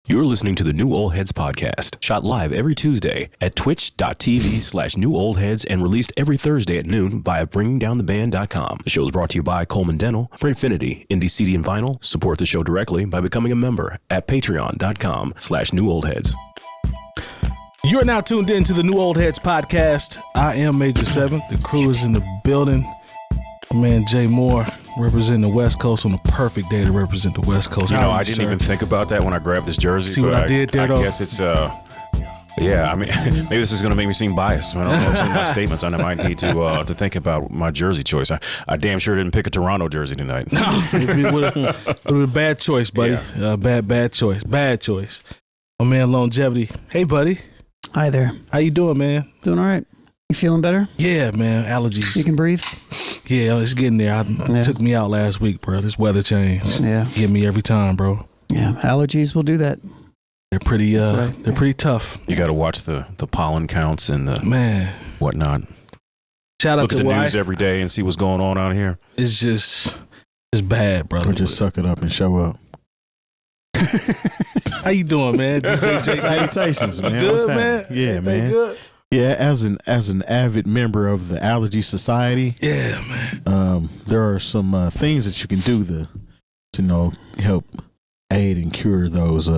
You're listening to the New Old Heads podcast, shot live every Tuesday at twitch.tv/newoldheads and released every Thursday at noon via bringingdowntheband.com. The show is brought to you by Coleman Dental, Printfinity, Indie CD and Vinyl. Support the show directly by becoming a member at patreon.com/newoldheads. You're now tuned in to the New Old Heads podcast. I am Major 7. The crew is in the building. My man Jay Moore representing the West Coast on the perfect day to represent the West Coast. You know, I didn't even think about that when I grabbed this jersey. See what I did there, though? I guess it's, yeah, I mean, maybe this is going to make me seem biased. I don't know some of my statements. I might need to think about my jersey choice. I damn sure didn't pick a Toronto jersey tonight. No, it would have been a bad choice, buddy. Yeah. Bad choice. My man Lonegevity. Hey, buddy. Hi there. How you doing, man? Doing all right. You feeling better? Yeah, man. Allergies. You can breathe? Yeah, it's getting there. It took me out last week, bro. This weather change. Yeah. Get me every time, bro. Yeah, allergies will do that. They're pretty right. They're pretty tough. You got to watch the pollen counts and the whatnot. Shout out Look to at the news every day and see what's going on out here. It's bad, brother. Or just suck it up and show up. How you doing, man? Salutations, man. Good, What's man. happening? Yeah, man. Good. Yeah, as an avid member of the Allergy Society, Yeah, man. there are some things that you can do to help aid and cure those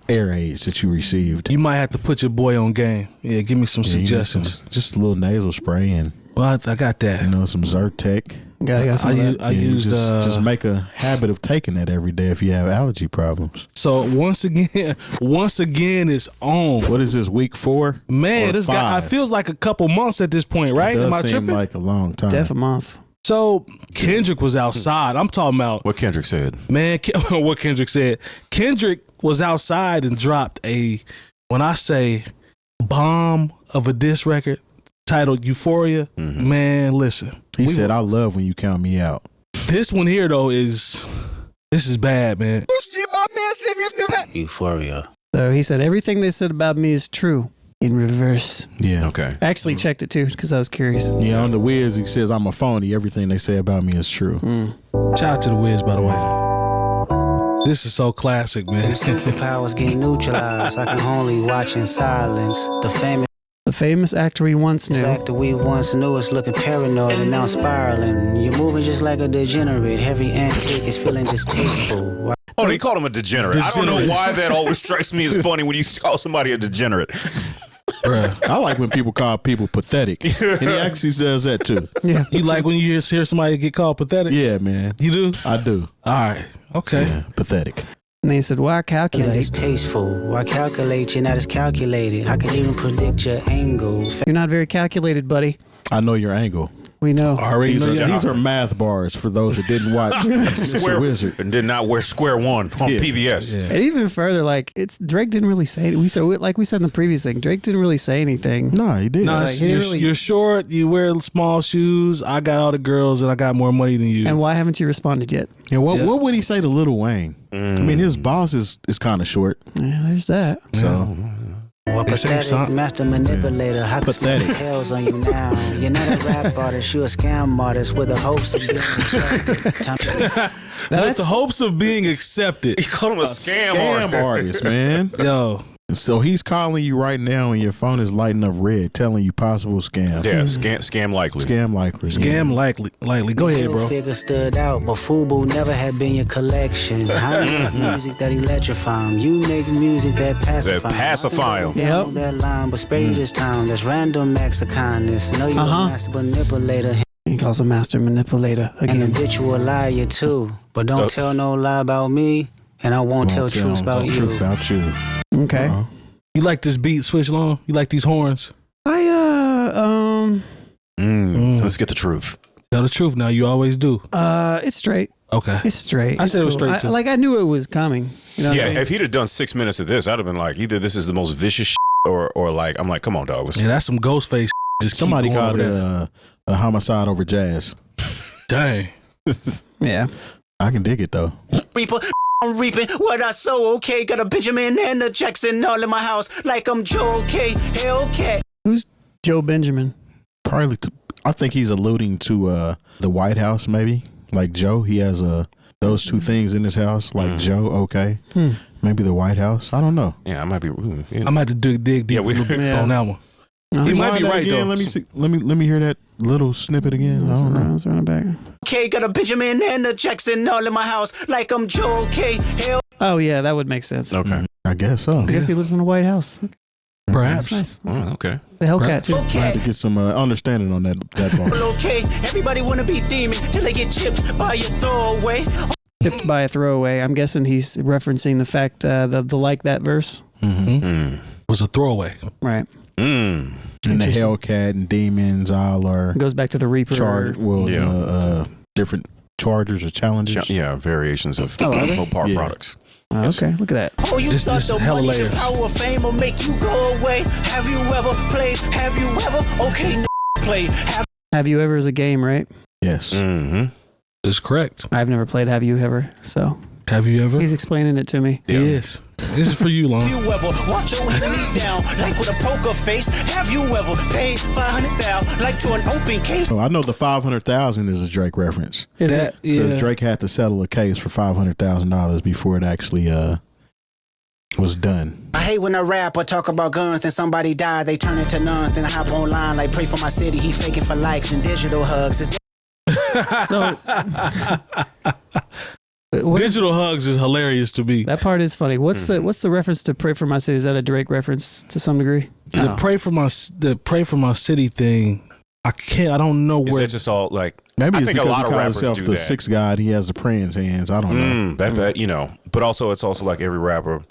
air aids that you received. You might have to put your boy on game. Yeah, give me some suggestions. Just a little nasal spray and Well, I got that. some Zyrtec. Yeah, I got some of that. I used just make a habit of taking that every day if you have allergy problems. So once again, it's on. What is this, week 4? Man, Or this guy, it 5? feels like a couple months at this point, right? It Am I does seem tripping? like a long time. Def a month. So Kendrick was outside. I'm talking about, What Kendrick said. man, what Kendrick said. Kendrick was outside and dropped when I say bomb of a diss record titled Euphoria, man, listen. He said, I love when you count me out. This one here, though, this is bad, man. Euphoria. So he said, everything they said about me is true in reverse. Yeah. Okay. I actually checked it too because I was curious. Yeah, on the Wiz, he says, I'm a phony. Everything they say about me is true. Shout out to the Wiz, by the way. This is so classic, man. Superpowers get neutralized. I can only watch in silence. The famous actor we once knew. Actor we once knew is looking paranoid and now spiraling. You're moving just like a degenerate. Every antique is feeling distasteful. Oh, he called him a degenerate. I don't know why that always strikes me as funny when you call somebody a degenerate. I like when people call people pathetic. And he actually does that too. Yeah. You like when you hear somebody get called pathetic? Yeah, man. You do? I do. All right. Okay. Yeah, pathetic. And they said, why calculate? Distasteful. Why calculate? You're not as calculated. I can even predict your angle. You're not very calculated, buddy. I know your angle. We know. These are math bars for those that didn't watch Mr. Wizard. And did not wear Square One on PBS. Yeah. And even further, Drake didn't really say it. We said in the previous thing, Drake didn't really say anything. No, he didn't. No, you're short, you wear small shoes, I got all the girls, and I got more money than you. And why haven't you responded yet? Yeah, what would he say to Lil Wayne? I mean, his boss is kind of short. Yeah, there's that. So, Well, pathetic, master manipulator. How can Pathetic. spit hell's on you now? You're not a rap artist, you're a scam artist with the hopes of being accepted. with the hopes of being accepted. He called him a scam artist, man. Yo. So he's calling you right now and your phone is lighting up red, telling you possible scam. Yeah, scam likely. Scam likely. Scam likely. Go ahead, bro. Figure stood out, but FUBU never had been your collection. I make music that electrify 'em. You make music that pacify 'em. Yep. That line, but spray this time. That's random acts of kindness. Know you're a master manipulator. He calls a master manipulator again. And habitual liar too. But don't tell no lie about me, and I won't tell truth about you. Truth about you. Okay. You like this beat, Switch Long? You like these horns? Let's get the truth. Tell the truth now. You always do. It's straight. Okay. It's straight. I said it was straight too. I knew it was coming. You know what I mean? If he'd have done 6 minutes of this, I'd have been like, either this is the most vicious shit or like, I'm like, come on, dog. Yeah, that's some Ghostface. Just Somebody keep going called it over a homicide over jazz. Dang. Yeah. I can dig it though. Reaper, I'm reaping what I sow, okay? Got a Benjamin and a Jackson all in my house like I'm Joe, okay? Hellcat. Who's Joe Benjamin? Probably, I think he's alluding to the White House, maybe. Like Joe, he has those two things in his house, like Joe, okay? Maybe the White House. I don't know. Yeah, I might be. I'm gonna have to dig deep Yeah, a little bit on that one. He might be right again. though. Let me see. Let me hear that little snippet again. I don't know. Let's run it back. Okay, got a Benjamin and a Jackson all in my house like I'm Joe K. Hell. Oh yeah, that would make sense. Okay. I guess so. I guess he lives in a White House. Perhaps. That's nice. Oh, okay. The Hellcat too. I had to get some understanding on that part. Okay, everybody wanna be demon till they get chipped by your throwaway. Tipped by a throwaway. I'm guessing he's referencing the fact the like that verse. Was a throwaway. Right. Mm. And the Hellcat and demons all are Goes back to the Reaper. different chargers or challenges. Yeah, variations of Oh, are they? Mopar Yeah. products. Oh, okay, look at that. Oh, you This- thought this the hella money, the layers. power of fame will make you go away. Have you ever played? Have you ever? Okay, play. Have You Ever is a game, right? Yes. Mm-hmm. That's correct. I've never played Have You Ever, so Have you ever? he's explaining it to me. Yeah. Yes. This is for you, Lon. Have you ever watch your enemy down like with a poker face? Have you ever paid 500,000 like to an open case? So I know the 500,000 is a Drake reference. Is That it? Because yeah. Drake had to settle a case for $500,000 before it actually was done. I hate when a rapper talk about guns, then somebody die, they turn into nuns, then I hop online like pray for my city. He faking for likes and digital hugs. It's So what is- Digital hugs is hilarious to me. that part is funny. What's the reference to Pray for My City? Is that a Drake reference to some degree? The pray for my city thing. I don't know Is where. that just all like? Maybe I it's think a because lot he of calls rappers himself do the that. sixth god. He has the praying hands. I don't know. That you know, but also it's also like every rapper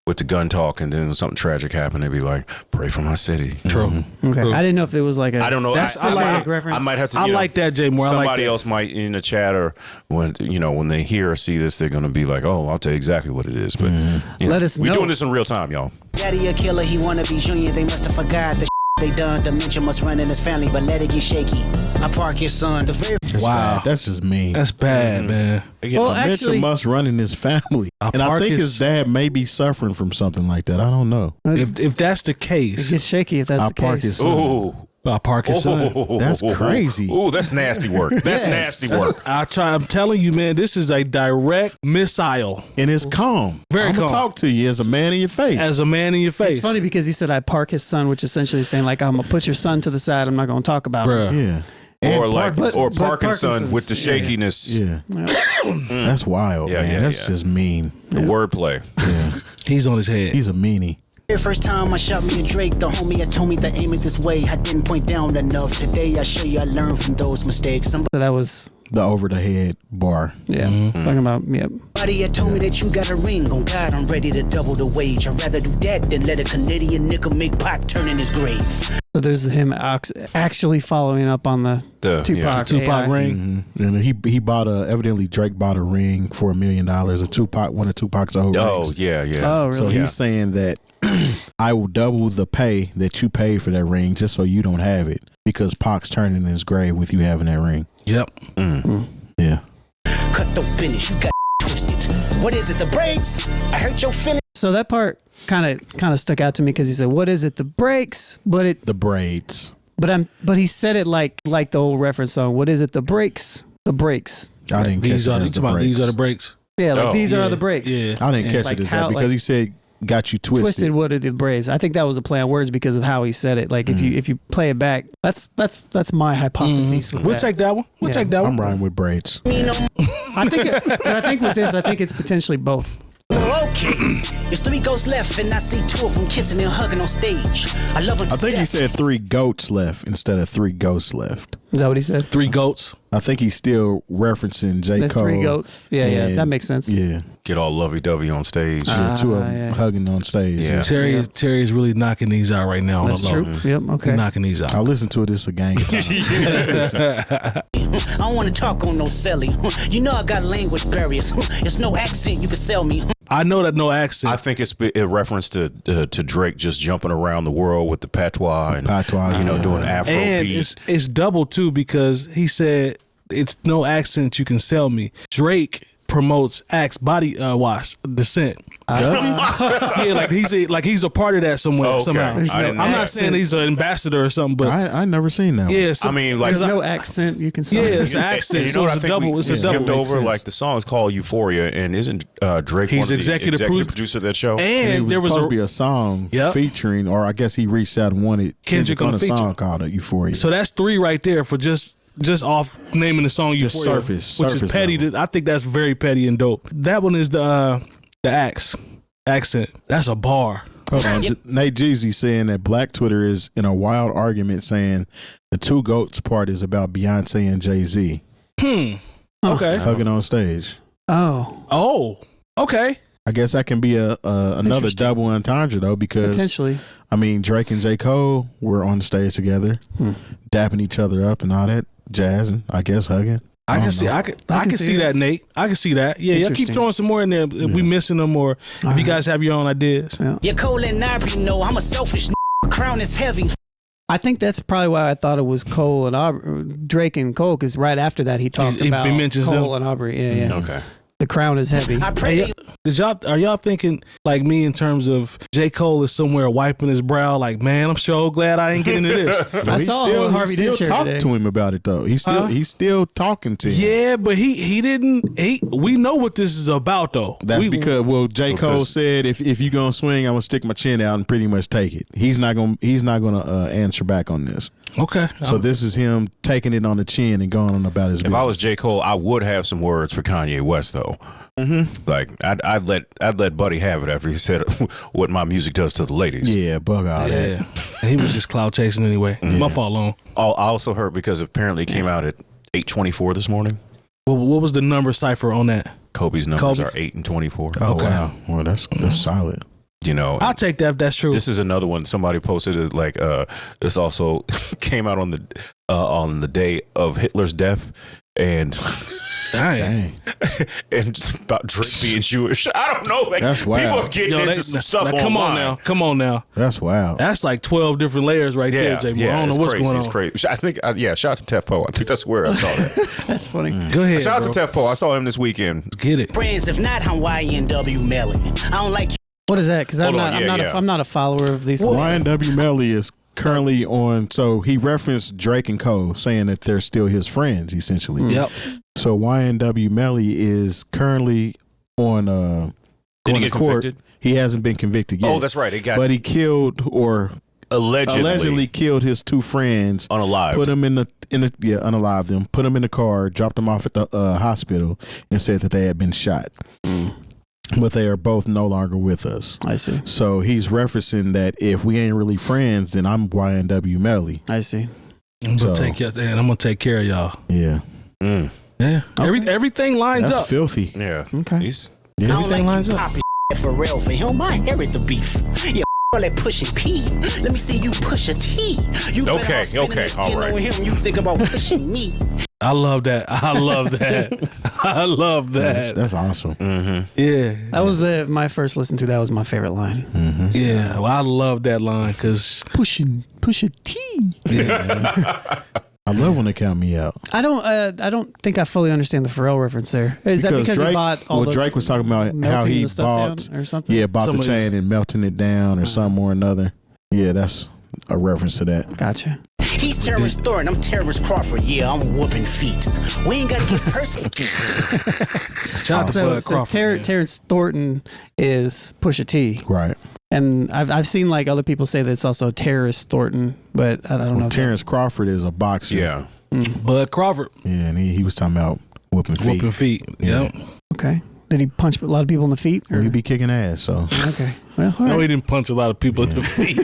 with the gun talk, and then when something tragic happened, they'd be like, "Pray for my city." True. Okay, True. I didn't know if it was like a. I don't know. That's- I like- reference. I might have to. I you know, like that, Jay Moore. I like Somebody that. else might in the chat or when they hear or see this, they're gonna be like, "Oh, I'll tell you exactly what it is." But you Let us we're know. doing this in real time, y'all. daddy a killer, he wanna be junior. They must have forgot the they done. Dementia must run in his family, but let it get shaky. I park his son. The very That's Wow. bad. That's just mean. That's bad, man. Well, Dementia actually, must run in his family. And I park think his- his dad may be suffering from something like that. I don't know. If that's the it case, gets shaky if that's I'll the park case. his son. Ooh. I'll park his son. That's crazy. Ooh, that's nasty work. That's Yes. nasty work. I'm telling you, man, this is a direct missile. And it's calm. Very I'm calm. gonna talk to you as a man in your face. As a man in your face. It's funny because he said I park his son, which essentially is saying like I'm gonna put your son to the side. I'm not gonna talk about him. Bruh. yeah. Or And like, but- or but Parkinson with the Parkinson's, yeah. shakiness, Yeah. That's wild, Yeah, man. yeah, That's yeah. just mean. the wordplay. Yeah. He's on his head. He's a meanie. first time I shot me a Drake, the homie had told me to aim it this way. I didn't point down enough. Today I show you I learned from those mistakes. So that was The over the head bar. talking about Somebody had told me that you got a ring. On God, I'm ready to double the wage. I'd rather do that than let a Canadian nigga make Pac turn in his grave. So there's him actually following up on the Tupac Tupac AI. ring. And he bought evidently Drake bought a ring for $1 million. One of Tupac's old Oh rings. yeah, yeah. Oh really? So he's saying that I will double the pay that you paid for that ring just so you don't have it because Pac's turning in his grave with you having that ring. Yep. Yeah. Cut the finish, you got twisted. What is it, the brakes? I hurt your feelings. So that part kind of stuck out to me because he said, "What is it? The brakes?" But The braids. he said it like the old reference song. What is it? The brakes. The brakes. I didn't catch These it are as the brakes. these are the breaks. Yeah, like Oh. these are Yeah, the brakes. yeah. I didn't catch Like it as how- that because like- he said got you twisted. Twisted. What are the braids? I think that was a play on words because of how he said it. Like if you play it back, that's my hypothesis. with We'll that. take that one. We'll Yeah. take that one. I'm riding with braids. I think with this, I think it's potentially both. Okay, there's 3 ghosts left, and I see 2 of them kissing and hugging on stage. I love them. I think he said 3 goats left instead of 3 ghosts left. Is that what he said? 3 goats. I think he's still referencing J. The Cole. 3 goats. Yeah, and- that makes sense. Yeah. Get all lovey-dovey on stage. The 2 of them yeah. hugging on stage. Yeah. Terry is really knocking these out right now. That's on the true. low. Yep. Okay. He's knocking these I out. listened to this a gang of times. I don't want to talk on no celly. You know I got language barriers. It's no accent you can sell me. I know that no I accent. think it's a reference to Drake just jumping around the world with the patois and Patois, doing Afro And beat. it's double too because he said it's no accent you can sell me. Drake promotes Axe body wash, the scent. Does he? Yeah, like he's a part of that somewhere somehow. I'm not saying he's an ambassador or something, but I never seen that. Yeah, I mean, like, there's no accent you can say. Yeah, it's an accent. You know what? I think we It's a skipped double. over. Like the song is called Euphoria, and isn't Drake He's one of the executive producer of that show? And there was supposed to be a song featuring, or I guess he reached out and wanted Kendrick on a song called Euphoria. So that's 3 right there for just off naming the song Euphoria, which is petty. I think that's very petty and dope. That one is the Axe accent. That's a bar. Hold on. Nate Jeezy saying that Black Twitter is in a wild argument saying the two GOATs part is about Beyonce and Jay-Z. Okay. Hugging on stage. Oh. Okay. I guess that can be another double entendre though, because potentially. I mean, Drake and J. Cole were on the stage together, dapping each other up and all that jazz, and I guess hugging. I can see that, Nate. I can see that. Yeah, y'all keep throwing some more in there if we missing them, or if you guys have your own ideas. Yeah, Cole and Aubrey know I'm a selfish crown is heavy. I think that's probably why I thought it was Cole and Drake and Cole, because right after that he talked about Cole and Aubrey. Yeah. Okay. The crown is heavy. Are y'all thinking like me in terms of J. Cole is somewhere wiping his brow like, man, I'm so glad I didn't get into this. I saw Harvey still talking to him about it though. He's still talking to him. Yeah, but he didn't. We know what this is about though. That's because J. Cole said if you gonna swing, I'm gonna stick my chin out and pretty much take it. He's not gonna answer back on this. Okay. So this is him taking it on the chin and going on about his business. If I was J. Cole, I would have some words for Kanye West though. Like I'd let Buddy have it after he said what my music does to the ladies. Yeah, bug out. Yeah, he was just cloud chasing anyway. My fault, long. I also heard because apparently it came out at 8:24 this morning. What was the number cipher on that? Kobe's numbers are 8 and 24. Oh wow, well that's solid. You know, I'll take that if that's true. This is another one. Somebody posted it like this also came out on the day of Hitler's death, and dang. and about Drake being Jewish. I don't know. Like, that's wild. People are getting into some stuff online. Come on now. That's wild. That's like 12 different layers right there, Jay. Yeah, I don't know what's going on. It's crazy. I think, shout out to Tef Poe. I think that's where I saw that. That's funny. Go ahead. Shout out to Tef Poe. I saw him this weekend. Let's get it. Friends, if not, I'm YNW Melly. I don't like. What is that? Because I'm not a follower of these things. Ryan W. Melly is currently on. So he referenced Drake and Cole, saying that they're still his friends, essentially. Yep. So YNW Melly is currently on Did he get court. convicted? He hasn't been convicted yet. Oh, that's right. But he killed or allegedly killed his two friends. Unalived. Put them unalived them. Put them in the car. Dropped them off at the hospital and said that they had been shot. But they are both no longer with us. I see. So he's referencing that if we ain't really friends, then I'm YNW Melly. I see. I'm gonna take care of y'all. Yeah. Yeah. Okay. Everything lines That's up. filthy. Yeah. Okay. Everything lines up. For real, for him, I inherit the beef. Yeah, all that pushing P. Let me see you push a T. You okay, all right. Him, you think about pushing me. I love that. I love that. That's awesome. Yeah. That was my first listen to. That was my favorite line. Yeah. Well, I love that line because push a T. Yeah. I love when they count me out. I don't think I fully understand the Pharrell reference there. Is that because Drake, he bought all the Drake was talking about how he bought or something? Yeah, bought the chain and melting it down or something or another. Yeah, that's a reference to that. Gotcha. He's Terrence Thornton, I'm Terrence Crawford. Yeah, I'm whooping feet. We ain't got to get personal. So Terrence Thornton is Pusha T. Right. And I've seen like other people say that it's also Terrence Thornton, but I don't know. Terrence Crawford is a boxer. Yeah. Bud Crawford. Yeah, and he was talking about whooping feet. Yep. Okay. Did he punch a lot of people in the feet? Well, he be kicking ass, so. Okay. Well, all right. No, he didn't punch a lot of people in the feet.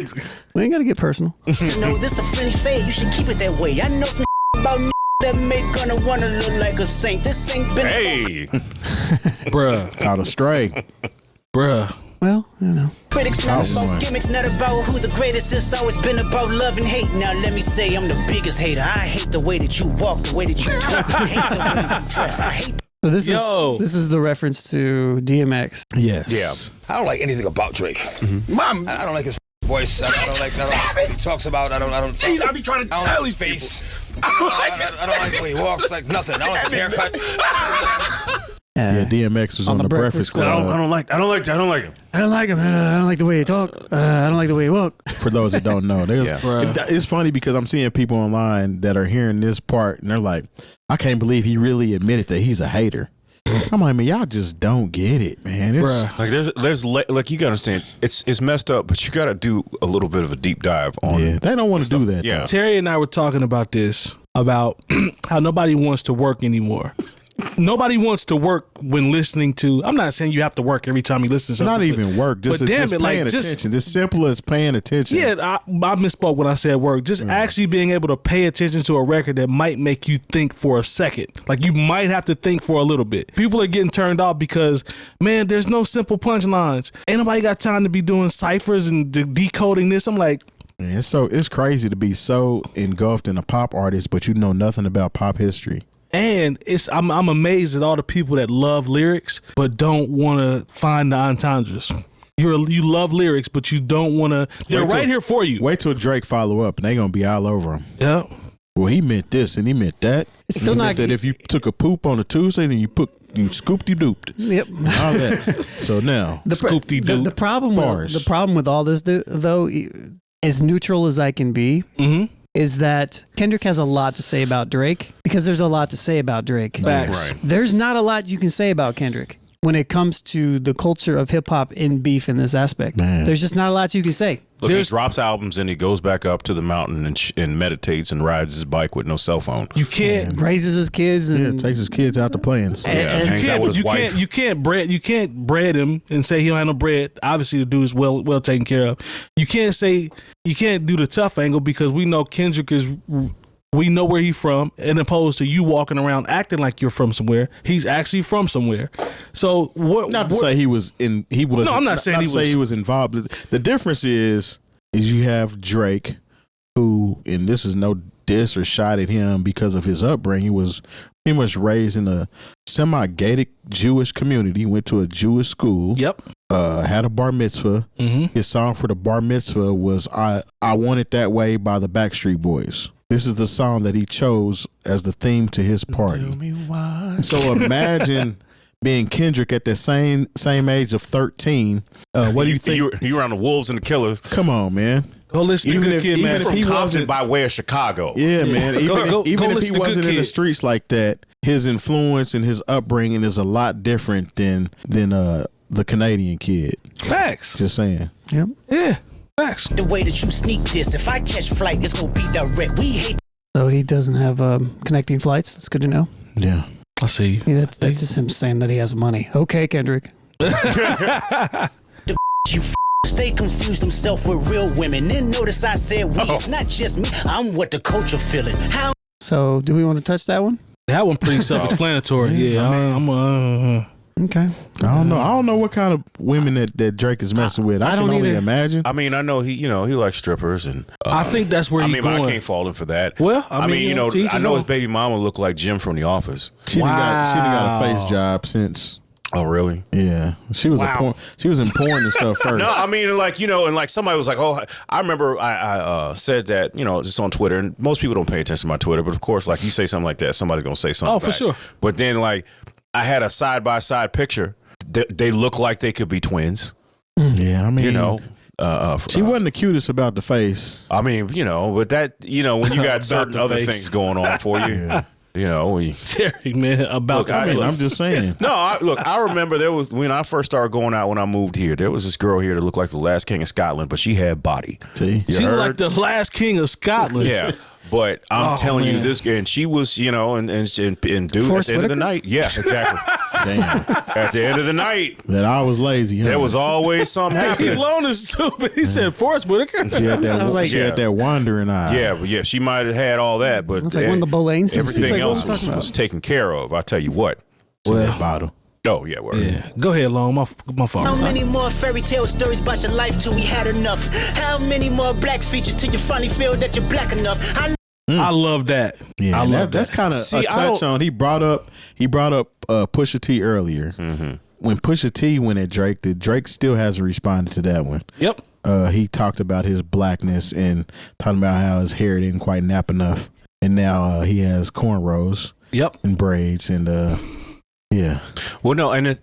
We ain't got to get personal. No, this a friendly fade. You should keep it that way. I know some about that make gonna wanna look like a saint. This ain't been. Hey. Bruh. Caught a stray. Bruh. Well, you know. Critics not about gimmicks, not about who the greatest. It's always been about love and hate. Now let me say I'm the biggest hater. I hate the way that you walk, the way that you talk. I hate the way you dress. I hate. So this is the reference to DMX. Yes. Yeah. I don't like anything about Drake. Mom, I don't like his voice. I don't like what he talks about. I don't. See, I be trying to tell his face. I don't like the way he walks. Like nothing. I don't like his haircut. Yeah, DMX was on the Breakfast Club. I don't like him. I don't like him. I don't like the way he talk. I don't like the way he walk. For those that don't know, it's funny because I'm seeing people online that are hearing this part and they're like, I can't believe he really admitted that he's a hater. I'm like, man, y'all just don't get it, man. Like there's like you gotta understand, it's messed up, but you gotta do a little bit of a deep dive on it. They don't want to do that. Yeah, Terry and I were talking about this, about how nobody wants to work anymore. Nobody wants to work when listening to. I'm not saying you have to work every time you listen to something. Not even work. Just paying attention. Just simple as paying attention. Yeah, I misspoke when I said work. Just actually being able to pay attention to a record that might make you think for a second. Like you might have to think for a little bit. People are getting turned off because, man, there's no simple punchlines. Ain't nobody got time to be doing ciphers and decoding this. I'm like, man, it's crazy to be so engulfed in a pop artist, but you know nothing about pop history. And I'm amazed at all the people that love lyrics but don't want to find the entendres. You love lyrics, but you don't want to. They're right here for you. Wait till Drake follow up, and they're gonna be all over him. Yeah. Well, he meant this, and he meant that. It's still not that if you took a poop on a Tuesday, then you scooped-de-dooped. Yep. All that. So now scooped-de-doop. The problem with all this, though, as neutral as I can be. Mm-hmm. Is that Kendrick has a lot to say about Drake because there's a lot to say about Drake. Facts. Right. There's not a lot you can say about Kendrick when it comes to the culture of hip hop in beef in this aspect. Man. There's just not a lot you can say. Look, he drops albums and he goes back up to the mountain and meditates and rides his bike with no cell phone. You can't Raises his kids and takes his kids out to playing. Hangs out with his wife. You can't bread him and say he don't have no bread. Obviously, the dude is well taken care of. You can't do the tough angle because we know Kendrick is. We know where he's from, and opposed to you walking around acting like you're from somewhere, he's actually from somewhere. So what? Not to say he was in. He was. No, I'm not saying he was involved. The difference is you have Drake, who, and this is no diss or shot at him because of his upbringing. He was pretty much raised in a semi-gated Jewish community. Went to a Jewish school. Yep. Had a bar mitzvah. Mm-hmm. His song for the bar mitzvah was "I Want It That Way" by the Backstreet Boys. This is the song that he chose as the theme to his party. Tell me why. So imagine being Kendrick at the same age of 13. What do you think? You around the Wolves and the Killers. Come on, man. Go listen to Good Kid, man. From he Compton wasn't by way of Chicago. Yeah, man. Even if he wasn't in the Kid. streets like that, his influence and his upbringing is a lot different than the Canadian kid. Facts. Just saying. Yep. Yeah. Facts. The way that you sneak this, if I catch flight, it's gonna be direct. We hate. So he doesn't have connecting flights. That's good to know. Yeah. I see. Yeah, that's just him saying that he has money. Okay, Kendrick. You stay confused himself with real women. Then notice I said we. It's not just me. I'm what the culture feeling. How? So do we want to touch that one? That one pretty self-explanatory. Yeah, I'm Okay. I don't know what kind of women that Drake is messing with. I can only imagine. I mean, I know he likes strippers, and I think that's where he's going. I can't fault him for that. Well, I mean, I know his baby mama looked like Jim from The Office. She done got a face job since. Oh, really? Yeah, she was she was in porn and stuff first. No, I mean, like, and like somebody was like, oh, I remember I said that, just on Twitter, and most people don't pay attention to my Twitter, but of course, like, you say something like that, somebody's gonna say something. Oh, for sure. But then, like, I had a side-by-side picture. They look like they could be twins. Yeah, I mean, she wasn't the cutest about the face. I mean, but that, when you got certain other things going on for you, Terry, man, about I'm just saying. No, I remember there was, when I first started going out when I moved here, there was this girl here that looked like the last king of Scotland, but she had body. See, she looked like the last king of Scotland. Yeah. But I'm telling you this, and she was, and dude, at the end of the night. Yeah, exactly. Damn. At the end of the night. That I was lazy. Huh? There was always something happening. Alone is stupid. He said Forrest Whitaker. She had that wandering eye. Yeah, she might have had all that, but it's like one of the Boleyn sisters. Everything else was taken care of. I tell you what. That bottle. Oh, yeah, word. Yeah. Go ahead, Long. My fault. How many more fairy tale stories about your life till we had enough? How many more black features till you finally feel that you're black enough? I love that. Yeah, I love that's kind of a touch on. He brought up Pusha T earlier. Mm-hmm. When Pusha T went at Drake, Drake still hasn't responded to that one. Yep. He talked about his blackness and talking about how his hair didn't quite nap enough, and now he has cornrows. Yep. And braids, and Yeah. Well, no, and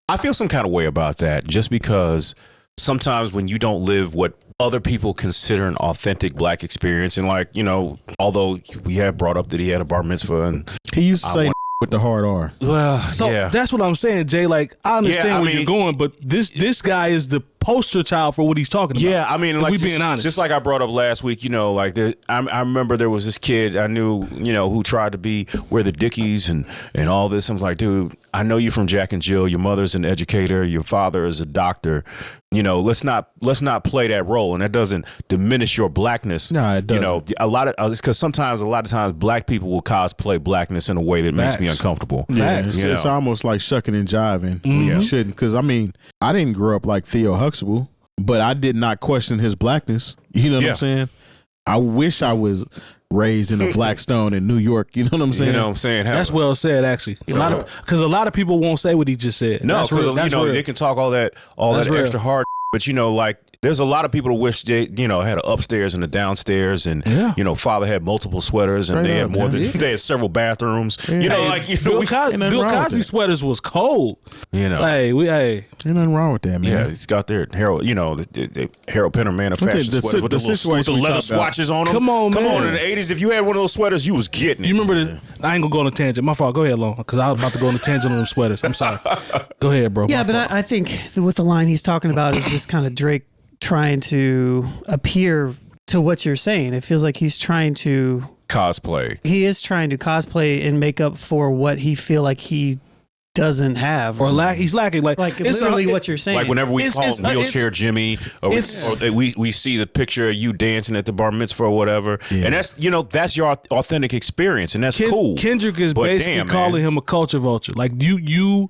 I feel some kind of way about that just because sometimes when you don't live what other people consider an authentic black experience, and like, you know, although we have brought up that he had a bar mitzvah and he used to say with the hard R. Well, so that's what I'm saying, Jay. Like, I understand where you're going, but this guy is the poster child for what he's talking about. Yeah, I mean, like, being honest. Just like I brought up last week, you know, like I remember there was this kid I knew, you know, who tried to wear the Dickies and all this. I'm like, dude, I know you from Jack and Jill. Your mother's an educator. Your father is a doctor. You know, let's not play that role, and that doesn't diminish your blackness. No, it doesn't. You know, a lot of because a lot of times black people will cosplay blackness in a way that makes me uncomfortable. Yeah, it's almost like shucking and jiving. You shouldn't, because I mean, I didn't grow up like Theo Huxtable, but I did not question his blackness. You know what I'm saying? I wish I was raised in a Blackstone in New York. You know what I'm saying? You know what I'm saying? That's well said, actually. A lot of people won't say what he just said. No, because you know they can talk all that extra hard, but you know, like, there's a lot of people who wish they, you know, had an upstairs and a downstairs, and you know, father had multiple sweaters, and they had more than they had several bathrons. Yeah. You know, like, you know, Bill Cosby sweaters was cold. You know, ain't nothing wrong with that, man. Yeah, he's got their Harold, you know, the Harold Pinter manufactured sweaters with the leather swatches on them. Come on, man. Come on, in the '80s, if you had one of those sweaters, you was getting it. You remember I ain't gonna go on a tangent. My fault. Go ahead, Long, because I was about to go on a tangent on them sweaters. I'm sorry. Go ahead, bro. Yeah, but I think with the line he's talking about is just kind of Drake trying to appear to what you're saying. It feels like he's trying to cosplay. He is trying to cosplay and make up for what he feel like he doesn't have, or he's lacking. Like it's literally what you're saying. Like whenever we call him Wheelchair Jimmy, or we see the picture of you dancing at the bar mitzvah or whatever, and that's, you know, that's your authentic experience, and that's cool. Kendrick is basically calling him a culture vulture. Like you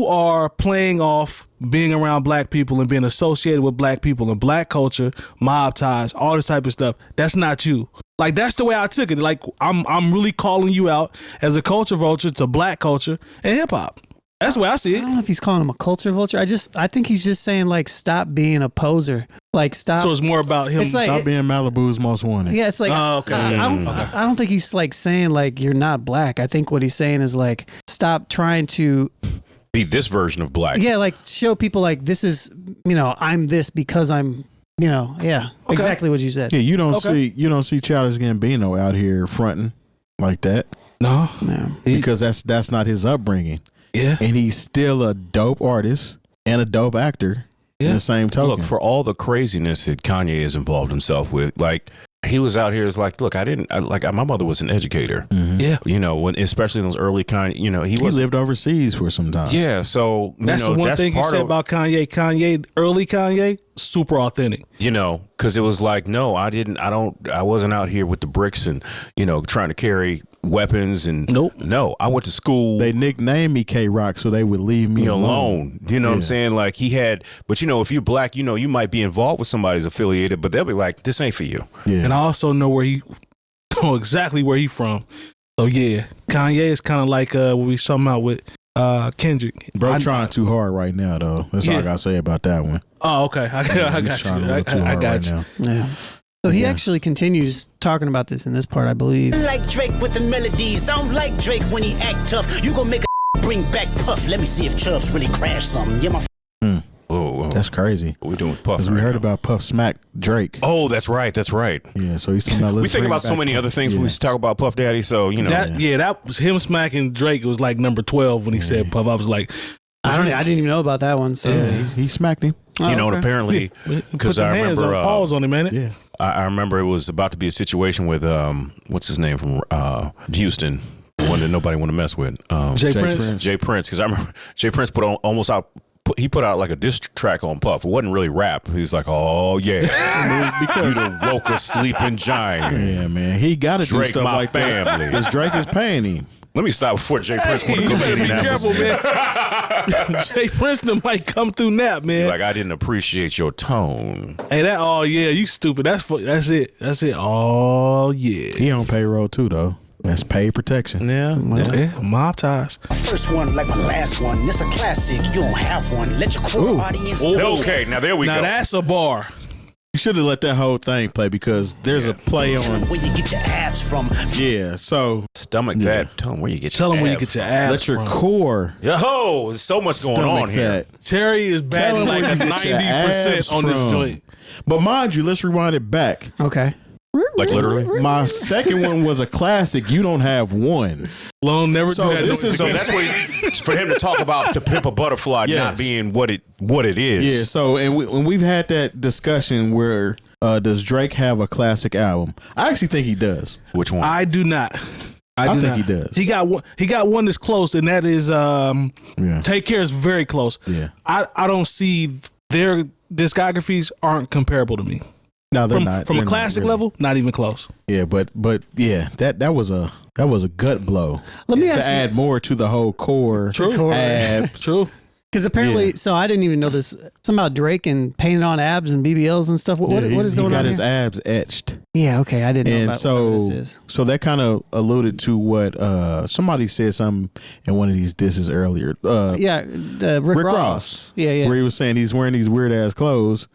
are playing off being around black people and being associated with black people and black culture, mob ties, all this type of stuff. That's not you. Like, that's the way I took it. Like, I'm really calling you out as a culture vulture to black culture and hip hop. That's the way I see it. I don't know if he's calling him a culture vulture. I think he's just saying, like, stop being a poser. Like, stop. So it's more about him. Stop being Malibu's most wanted. Yeah, it's like, I don't think he's like saying like you're not black. I think what he's saying is like, stop trying to be this version of black. Yeah, like show people like this is, you know, I'm this because I'm, you know, exactly what you said. Yeah, you don't see Childish Gambino out here fronting like that. No. Because that's not his upbringing. Yeah. And he's still a dope artist and a dope actor in the same token. Look, for all the craziness that Kanye has involved himself with, like, he was out here, is like, look, my mother was an educator. Mm-hmm. Yeah. You know, especially in those early you know, he lived overseas for some time. Yeah. So, that's the one thing you said about Kanye. Early Kanye, super authentic. You know, because it was like, no, I wasn't out here with the bricks and, you know, trying to carry weapons and no, I went to school. They nicknamed me K-Rock so they would leave me alone. You know what I'm saying? Like, but you know, if you're black, you know, you might be involved with somebody's affiliated, but they'll be like, this ain't for you. Yeah. And I also know exactly where he from. So yeah, Kanye is kind of like what we talking about with Kendrick. Bro, trying too hard right now though. That's all I gotta say about that one. Oh, okay. I got you. I got you. Yeah. So he actually continues talking about this in this part, I believe. Like Drake with the melodies. I don't like Drake when he act tough. You gon' make a bring back Puff. Let me see if Chubbs really crashed something. Yeah, my Whoa. That's crazy. What we doing with Puff? Because we heard about Puff smack Drake. Oh, that's right. Yeah, so he's talking about. We think about so many other things when we talk about Puff Daddy. So you know, that was him smacking Drake. It was like number 12 when he said Puff. I was like, I didn't even know about that one. So he smacked him. You know, and apparently, because I remember pause on him, man. Yeah, I remember it was about to be a situation with what's his name from Houston, the one that nobody wanted to mess with. Jay Prince. Jay Prince, because I remember Jay Prince he put out like a diss track on Puff. It wasn't really rap. He was like, oh yeah, because you the woke a sleeping giant. Yeah, man, he got to do stuff like that because Drake is paying him. Let me stop before Jay Prince want to go to Indianapolis. Be careful, man. Jay Prince might come through nap, man. Like, I didn't appreciate your tone. Hey, you stupid. That's it. Oh yeah. He on payroll too though. That's paid protection. Yeah. Mob ties. first one like my last one. It's a classic. You don't have one. Let your core audience know. Okay, now there we go. Now that's a bar. should have let that whole thing play because there's a play on where you get your abs from. Yeah, so stomach that. Tell them where you get Tell your them where you abs get your from. abs let your from. core Yo, there's so much going on here. Terry is batting like a 90% on this joint. But mind you, let's rewind it back. Okay. Like literally? My second one was a classic. You don't have one. Lone never So do that. this is- So that's what for him to talk about To Pimp a Butterfly Yes. not being what it is. Yeah. So when we've had that discussion where does Drake have a classic album? I actually think he does. Which one? I do not. I do think not. he does. He got one. He got one that's close, and that is Take Care is very close. Yeah. I don't see their discographies aren't comparable to me. No, they're not. From They're a not classic really. level, not even close. Yeah, but yeah, that was a gut blow. Let me to ask you- add more to the whole core. Core. Abs. True. Because apparently, Yeah. so I didn't even know this. Something about Drake and painting on abs and BBLs and stuff. What is going he got on his here? abs etched. Yeah, okay. I didn't know And about so, what this is. so that kind of alluded to what somebody said something in one of these disses earlier. Yeah, Rick Ross. Yeah, yeah. Where he was saying he's wearing these weird ass clothes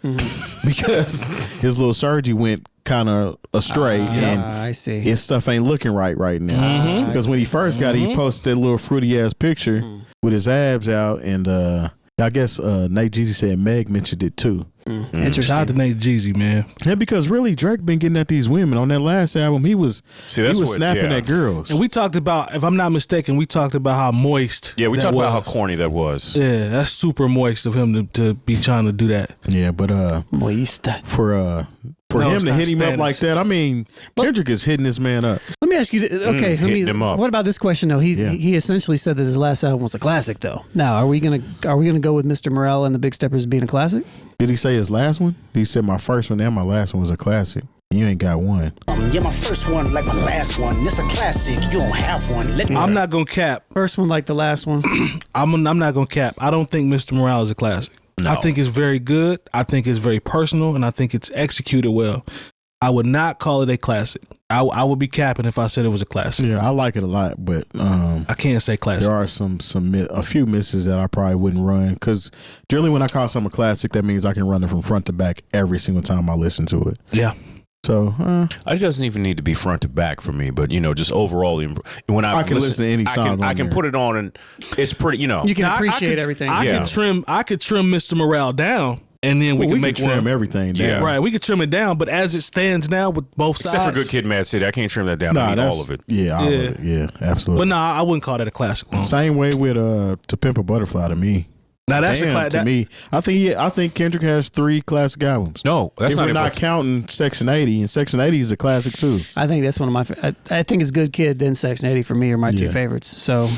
because his little surgery went kind of astray and I see. his stuff ain't looking right now. Because when he first got it, he posted that little fruity ass picture with his abs out, and I guess Nate Jeezy said Meg mentioned it too. Interesting. Shout out to Nate Jeezy, man. Yeah, because really Drake been getting at these women. On that last album, he was that's what- snapping yeah. at girls. And we talked about, if I'm not mistaken, we talked about how moist. Yeah, we that talked about how was. corny that was. Yeah, that's super moist of him to be trying to do that. Yeah, but Moist. for No, him it's to not hit him up Spanish. like that, I mean, Kendrick is hitting this man up. Let me ask you. Okay, hitting him up. what about this question though? He essentially said that his last album was a classic though. Now, are we gonna go with Mr. Morale and the Big Steppers being a classic? Did he say his last one? He said my first one and my last one was a classic. You ain't got one. Yeah, my first one, like my last one. It's a classic. You don't have one. Let me. I'm not gonna cap. First one like the last one. I'm not gonna cap. I don't think Mr. Morale is a classic. No. I think it's very good. I think it's very personal, and I think it's executed well. I would not call it a classic. I would be capping if I said it was a classic. Yeah, I like it a lot, but I can't say classic. there are a few misses that I probably wouldn't run because generally when I call something a classic, that means I can run it from front to back every single time I listen to it. Yeah. So It doesn't even need to be front to back for me, but just overall, when I can listen to any song I on can there. put it on, and it's pretty. You can Now, appreciate everything. I Yeah. could trim Mr. Morale down, and then we we can make trim one. everything down. Yeah. Right, we could trim it down, but as it stands now with both except sides. for Good Kid, Mad City, I can't trim that down. I need all of it. Yeah, all of it. Yeah, absolutely. But I wouldn't call that a classic. No. Same way with To Pimp a Butterfly to me. Now that's Damn, a classic. to me. I think Kendrick has 3 classic albums. No, that's if not we're even. not counting Section 80, and Section 80 is a classic too. I think that's one of my. I think it's Good Kid, then Section 80 for me are my two Yeah. favorites. So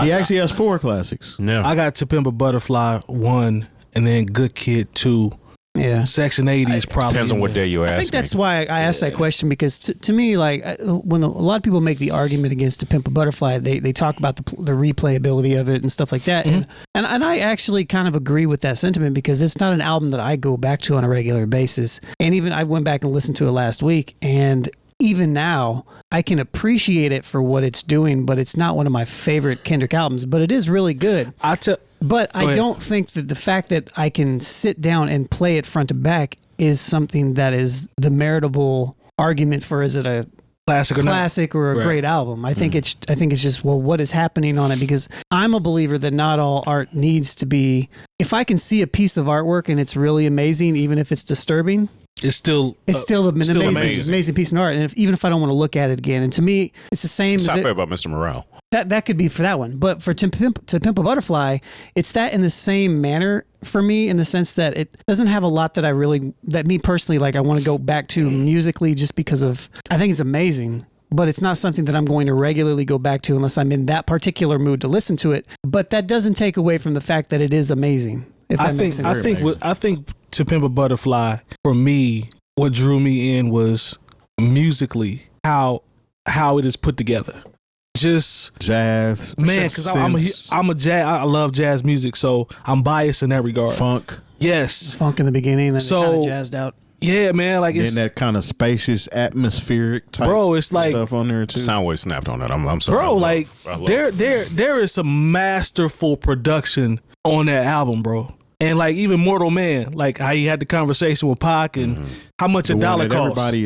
He actually has 4 classics. No, I got To Pimp a Butterfly 1, and then Good Kid 2. yeah. Section 80 is probably depends on in what there. day you ask. I think that's me. why I asked that question because to me, like when a lot of people make the argument against To Pimp a Butterfly, they talk about the replayability of it and stuff like that, and I actually kind of agree with that sentiment because it's not an album that I go back to on a regular basis, and even I went back and listened to it last week, and even now I can appreciate it for what it's doing, but it's not one of my favorite Kendrick albums, but it is really good. But I don't think that the fact that I can sit down and play it front to back is something that is the meritable argument for is it a classic or a Right. great album. I think it's just what is happening on it because I'm a believer that not all art needs to be. If I can see a piece of artwork and it's really amazing, even if it's disturbing, It's still an amazing. amazing piece of art. And even if I don't want to look at it again, and to me, it's the same. It's as not it, fair about Mr. Morale. that could be for that one, but for To Pimp a Butterfly, it's that in the same manner for me in the sense that it doesn't have a lot that me personally like I want to go back to musically just because of I think it's amazing, but it's not something that I'm going to regularly go back to unless I'm in that particular mood to listen to it. But that doesn't take away from the fact that it is amazing. If that makes sense. I think To Pimp a Butterfly for me, what drew me in was musically how it is put together. Just Jazz, man, because I'm a jazz. I love jazz music, so I'm biased in that regard. funk, Yes, funk in the beginning, then So- it kind of jazzed out. yeah, man. Like and it's that kind of spacious, atmospheric type Bro, it's like- stuff on there too. Soundwave snapped on that. I'm sorry. bro. Like there is some masterful production on that album, bro. And like even Mortal Man, like how he had the conversation with Pac and how much The a one dollar that costs. everybody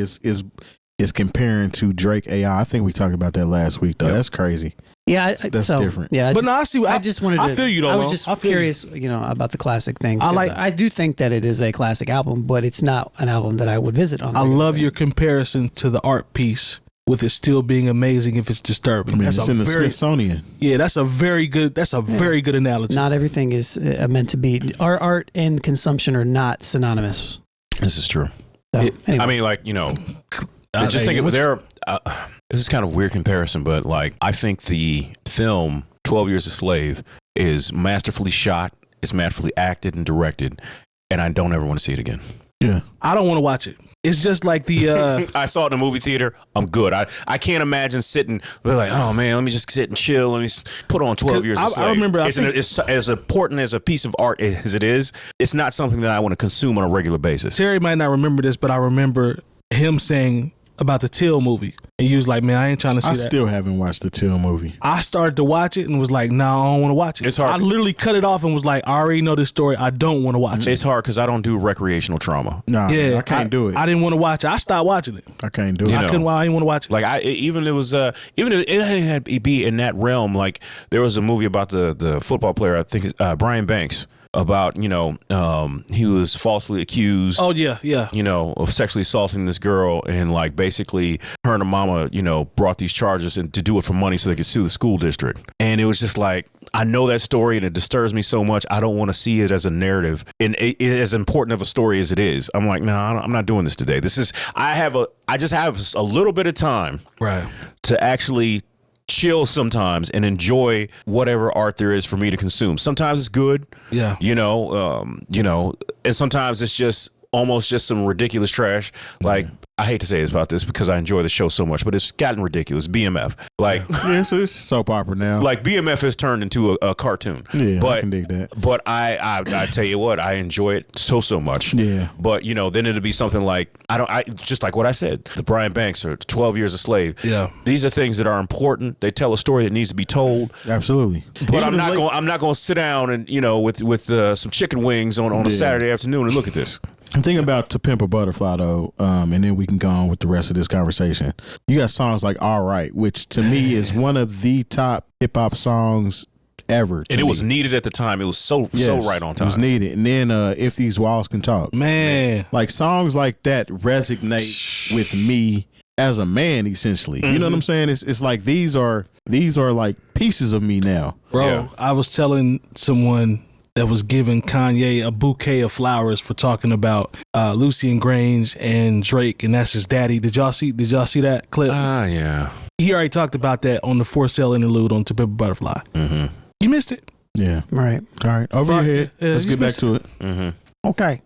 is comparing to Drake AI. I think we talked about that last week, though. That's crazy. Yeah, That's different. Yeah, But no, I see. I just wanted to. I feel you, though. I was Mo. just I feel curious, about the classic thing. 'cause like- I do think that it is a classic album, but it's not an album that I would visit on. a I regular love basis. your comparison to the art piece with it still being amazing if it's disturbing. I mean, that's it's a in the very, Smithsonian. yeah, that's a very good. That's a very good analogy. Not everything is meant to be. Art and consumption are not synonymous. This is true. So, I anyways. mean, like, just think of there. This is kind of a weird comparison, but like, I think the film 12 Years a Slave is masterfully shot, it's masterfully acted and directed, and I don't ever want to see it again. Yeah. I don't want to watch it. It's just like the. I saw it in the movie theater. I'm good. I can't imagine sitting like, oh man, let me just sit and chill. Let me put on 12 Years a Slave. I remember. It's as important as a piece of art as it is. It's not something that I want to consume on a regular basis. Terry might not remember this, but I remember him saying about the Till movie, and he was like, "Man, I ain't trying to see I that." still haven't watched the Till movie. I started to watch it and was like, "No, I don't want to watch it." It's hard. I literally cut it off and was like, "I already know this story. I don't want to watch it." It's hard because I don't do recreational trauma. Nah, Yeah, I can't do it. I didn't want to watch it. I stopped watching it. I can't do it. You I know. couldn't. I didn't want to watch it. Like even if it had to be in that realm. Like there was a movie about the football player. I think Brian Banks. About he was falsely accused. Oh yeah. Of sexually assaulting this girl, and like basically her and her mama, brought these charges and to do it for money so they could sue the school district. And it was just like, I know that story and it disturbs me so much. I don't want to see it as a narrative and it as important of a story as it is. I'm like, no, I'm not doing this today. I just have a little bit of time Right. to actually chill sometimes and enjoy whatever art there is for me to consume. Sometimes it's good, Yeah. and sometimes it's just almost just some ridiculous trash. Like, I hate to say this about this because I enjoy the show so much, but it's gotten ridiculous. BMF, like, Yeah, so it's soap opera now. like BMF has turned into a cartoon. Yeah, but, I can dig that. But I tell you what, I enjoy it so much. Yeah. But then it'll be something like just like what I said, the Brian Banks or 12 Years a Slave. Yeah. These are things that are important. They tell a story that needs to be told. Absolutely. But I'm not going to sit down and with some chicken wings on a Saturday afternoon and look at this. I'm thinking about To Pimp a Butterfly though, and then we can go on with the rest of this conversation. You got songs like All Right, which to me is one of the top hip hop songs ever. And it was needed at the time. It was so right on time. It was needed. And then If These Walls Can Talk. Man. Like songs like that resonate with me as a man, essentially. You know what I'm saying? It's like these are like pieces of me now. Bro, Yeah. I was telling someone that was giving Kanye a bouquet of flowers for talking about Lucian Grange and Drake, and that's his daddy. Did y'all see that clip? Yeah. He already talked about that on the For Sale interlude on To Pimp a Butterfly. Mm-hmm. You missed it. Yeah. Right. All right. Over your head. Yeah, Let's you get back missed to it. Mm-hmm. Okay.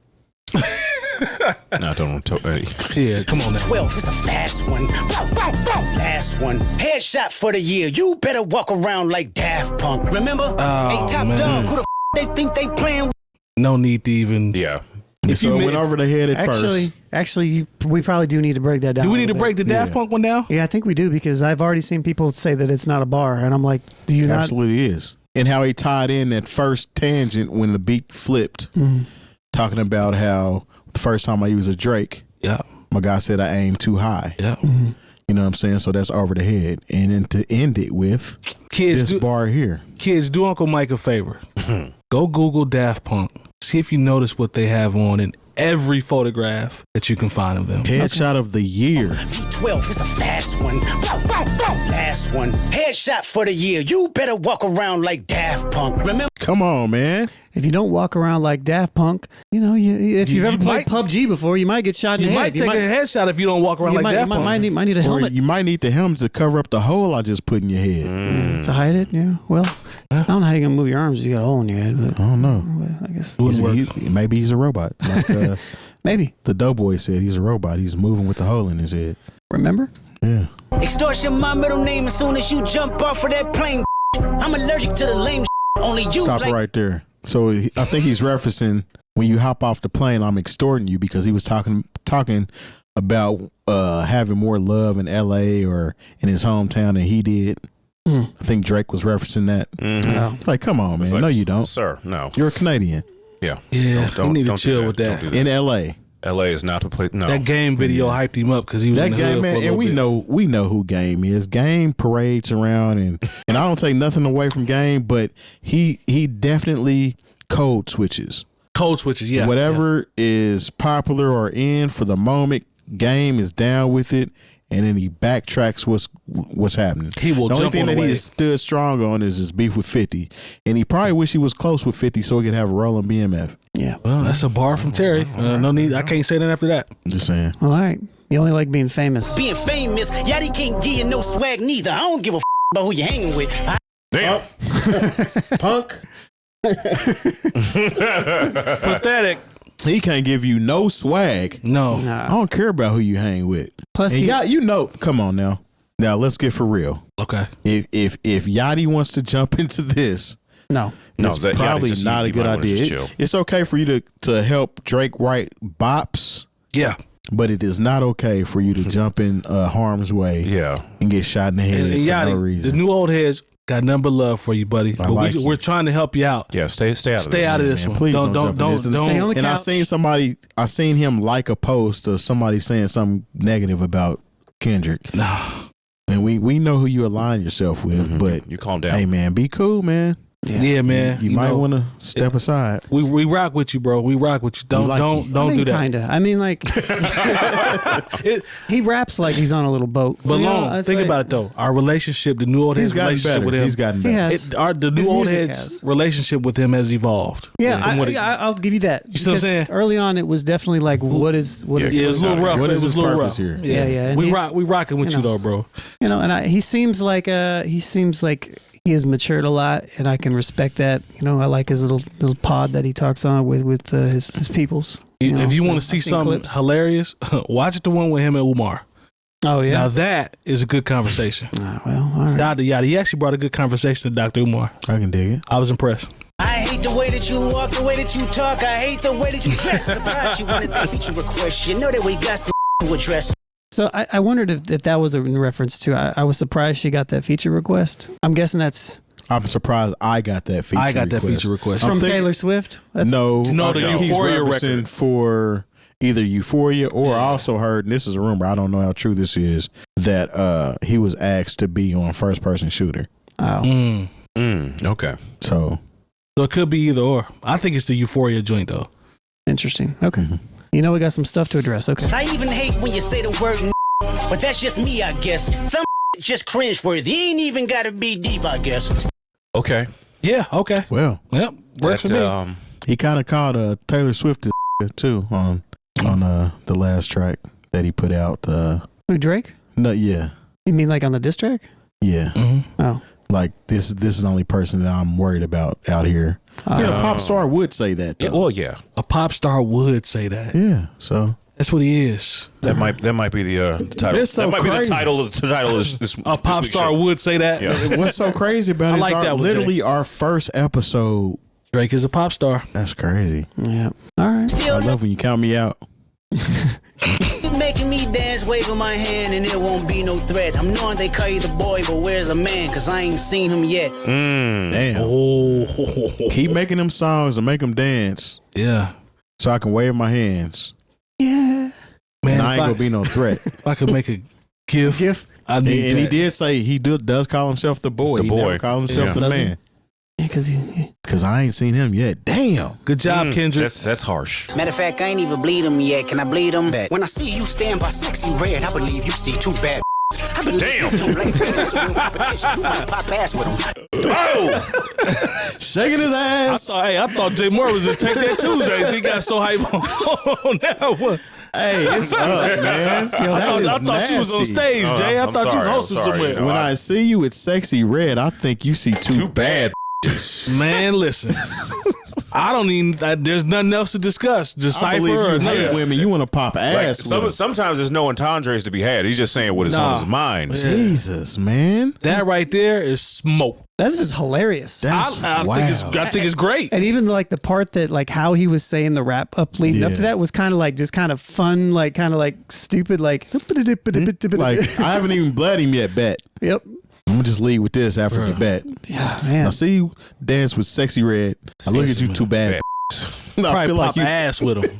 No, I don't want to. Yeah, come on now. 12 is a fast one. Last one. Headshot for the year. You better walk around like Daft Punk. Remember? Oh, hey, Top man. Dog, who the they think they playing? No need to even. Yeah. If So you it mi- went over the head at first. Actually, we probably do need to break that down. Do we a need to little break bit. the Daft Punk one down? Yeah, I think we do because I've already seen people say that it's not a bar, and I'm like, do you not? Absolutely is. And how he tied in that first tangent when the beat flipped, talking about how the first time I used a Drake, Yeah. my guy said I aimed too high. Yeah. You know what I'm saying? So that's over the head. And then to end it with Kids, this bar here. do Uncle Mike a favor. Go Google Daft Punk. See if you notice what they have on in every photograph that you can find of them. Headshot of the year. V12 is a fast one. Last one. Headshot for the year. You better walk around like Daft Punk. Remember? Come on, man. If you don't walk around like Daft Punk, if you've ever played might- PUBG before, you might get shot in You the might head. take a headshot if you don't walk around you like Daft Punk. might need a Or helmet you might need the helmet to cover up the hole I just put in your head. to hide it. Yeah. Well, I don't know how you're gonna move your arms if you got a hole in your head, but I don't know. I guess Maybe he's a robot. Like maybe. the Doughboy said, he's a robot. He's moving with the hole in his head. Remember? Yeah. Extortion, my middle name. As soon as you jump off of that plane, I'm allergic to the lame. Only you Stop like. right there. So I think he's referencing when you hop off the plane, I'm extorting you, because he was talking about having more love in LA or in his hometown than he did. I think Drake was referencing that. Mm-hmm. It's like, come on, man. Like, No, you don't. Sir, no. You're a Canadian. Yeah. Yeah, you need to do chill with that. Don't do In L.A. LA is not the place. No. That Game video hyped him up because he was That in the Game, hood man, for a and little bit. we know who Game is. Game parades around, and I don't take nothing away from Game, but he definitely code switches. Code switches, yeah. Whatever is popular or in for the moment, Game is down with it, and then he backtracks what's happening. He will The only jump thing on that the he wave. has stood strong on is his beef with 50, and he probably wish he was close with 50 so he could have a roll on BMF. Yeah. Well, that's a bar from Terry. No need. I can't say that after that. Just saying. Well, all right. You only like being famous. Being famous, Yachty can't give you no swag neither. I don't give a about who you hanging with. Damn. Punk. Pathetic. He can't give you no swag. No. I don't care about who you hang with. Plus, And he, come on now. Now let's get for real. Okay. If Yachty wants to jump into this, no. it's that Yachty probably just- not a you good might wanna idea. just chill. It's okay for you to help Drake write bops, Yeah. but it is not okay for you to jump in harm's way Yeah. and get shot in the head And for Yachty, no the reason. new old heads got nothing but love for you, buddy. But like you. we're trying to help you out. Yeah. Stay out of this. Stay out of this Man, one. please Don't jump in this. don't. Stay on the And couch. I seen him like a post of somebody saying something negative about Kendrick. Nah. And we know who you align yourself with, but You calm down. hey man, be cool, man. Yeah, man. You might know, want to step aside. We rock with you, bro. We rock with you. Don't like don't you. don't do that. Kinda. I mean, like, he raps like he's on a little boat. But You know, long, it's think like- about it though. Our relationship, the new old He's heads gotten relationship better. with him. He's gotten He better. has. The His new old music heads has. relationship with him has evolved. Yeah, From what I'll give you that. You see what I'm Because saying? Early on, it was definitely like, what is Yeah, it was a little rough. What It is was his a little purpose rough. here? Yeah, and We he's- rocking with you know. though, bro. You know, and he seems like he has matured a lot, and I can respect that. You know, I like his little pod that he talks on with his peoples. If you so want to see I've seen something clips. hilarious, watch the one with him and Umar. Oh Now yeah. that is a good conversation. Well, all right. Dr. Yachty, he actually brought a good conversation to Dr. Umar. I can dig it. I was impressed. I hate the way that you walk, the way that you talk. I hate the way that you dress. Surprised you wanted that feature request. You know that we got some to address. So I wondered if that was in reference to. I was surprised she got that feature request. I'm guessing that's I'm surprised I got that feature. I got that request. feature request. I'm from thinking- Taylor Swift. That's, No, the he's Euphoria referencing record. for either Euphoria or I also heard, and this is a rumor, I don't know how true this is, that he was asked to be on First Person Shooter. Oh, Okay. So So it could be either or. I think it's the Euphoria joint though. interesting. Okay. You know, we got some stuff to address. Okay. I even hate when you say the word but that's just me, I guess. Some just cringeworthy. Ain't even gotta be deep, I guess. Okay. Yeah. Okay. well, Yep. Works for me. he kind of called Taylor Swift too on the last track that he put out. Who, Drake? No, yeah, You mean like on the diss track? yeah. Oh. Like this is the only person that I'm worried about out here. Yeah, a pop star would say that. Though. Yeah, well, yeah. A pop star would say that. Yeah, so That's what he is. That might be the title. It's so that might be crazy. the title of this. A pop week's star show. would say that. Yeah. what's so crazy about I it is like that one, literally our first episode. Drake is a pop star. That's crazy. Yeah. All right. I Still love when you count me out. making me dance, waving my hand, and it won't be no threat. I'm knowing they call you the boy, but where's the man? Cause I ain't seen him yet. Damn. Oh. Keep making them songs and make them dance Yeah. so I can wave my hands. Yeah. Man, And I ain't gonna be no threat. if I could make a GIF, I and need he that. did say he does call himself the boy. The He boy. never call himself Yeah. the Does he? man. Yeah, because he. Cause I ain't seen him yet. Damn. Good job, Kendrick. That's harsh. Matter of fact, I ain't even bleed him yet. Can I bleed him? When I see you stand by sexy red, I believe you see two bad. I believe you don't like competition. You might pop ass with him. Shaking his ass. I thought Jay Moore was gonna take that Tuesday. He got so hype on that one. Hey, it's up, man. I thought you was on stage, Jay. I I'm thought you was sorry, hosting I'm sorry, somewhere. you know. When I see you with sexy red, I think you see two bad. Man, listen. I don't even. There's nothing else to discuss. Just I cipher believe or you hate nothing. women. You want to pop Like, ass with them. sometimes there's no entendres to be had. He's just saying what is on his mind. Jesus, man. That right there is smoke. This is hilarious. That's I wow. think it's great. And even like the part that like how he was saying the wrap up leading up to Yeah. that was kind of like just kind of fun, like kind of like stupid, like Like I haven't even bled him yet. Bet yep. I'm gonna just leave with this after the bet. Yeah, I man. see you dance with sexy red. I look at you too bad. No, I Probably feel like pop you. ass with him.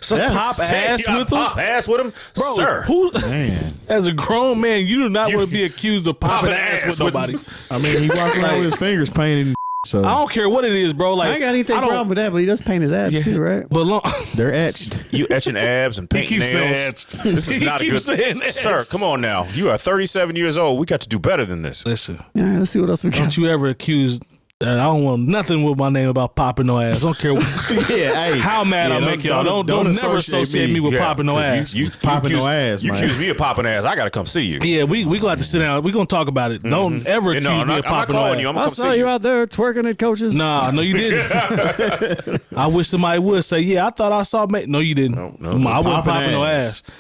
Pop ass with him? Pop ass with him, Bro, sir. Man, as a grown man, you do not want to be accused of popping ass with nobody. I mean, he walks around with his fingers painted. And so I don't care what it is, bro. Like I ain't got anything problem with that, but he does paint his abs too, right? But they're etched. You etching abs and painting keeps saying nails. etched. This is He not a keeps good. saying etched. Sir, come on now. You are 37 years old. We got to do better than this. Listen, All right, let's see what else we got. don't you ever accuse. I don't want nothing with my name about popping no ass. I don't care Hey, how mad I make y'all. Don't never associate me with popping no 'cause ass. You Popping no accuse- ass, You man. accuse me of popping ass. I got to come see you. Yeah, we gonna have to sit down. We gonna talk about it. Don't ever accuse I'm me not of popping no calling ass. you. I'm I gonna come saw see you out there twerking at coaches. Nah, no, you didn't. I wish somebody would say, "Yeah, I thought I saw." No, you didn't. No, I wasn't popping popping no ass. ass.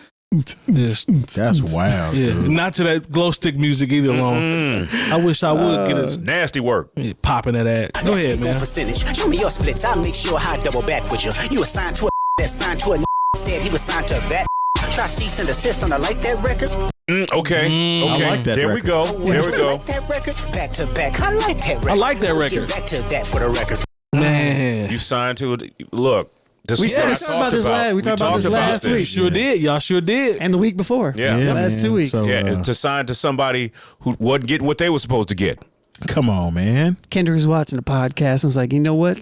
Just, That's wild, yeah, dude. not to that glow stick music either. Alone. I wish I would get a Nasty work. popping that ass. Go ahead, man. Percentage. Show me your splits. I'll make sure I double back with you. You assigned to a that signed to a said he was signed to that. Try cease and desist on a like that record. Okay. Okay. I like that There we record. go. There we I go. like that record. Back to back. I like that record. I like that Let's record. Get back to that for the record. Man, You signed to it. Look. This We is what I talked about this last- we talked about this last week. sure did. Y'all sure did. And the week before. Yeah. Yeah, Last man. 2 weeks. So, Yeah, to sign to somebody who wasn't getting what they were supposed to get. come on, man. Kendrick was watching the podcast and was like, you know what?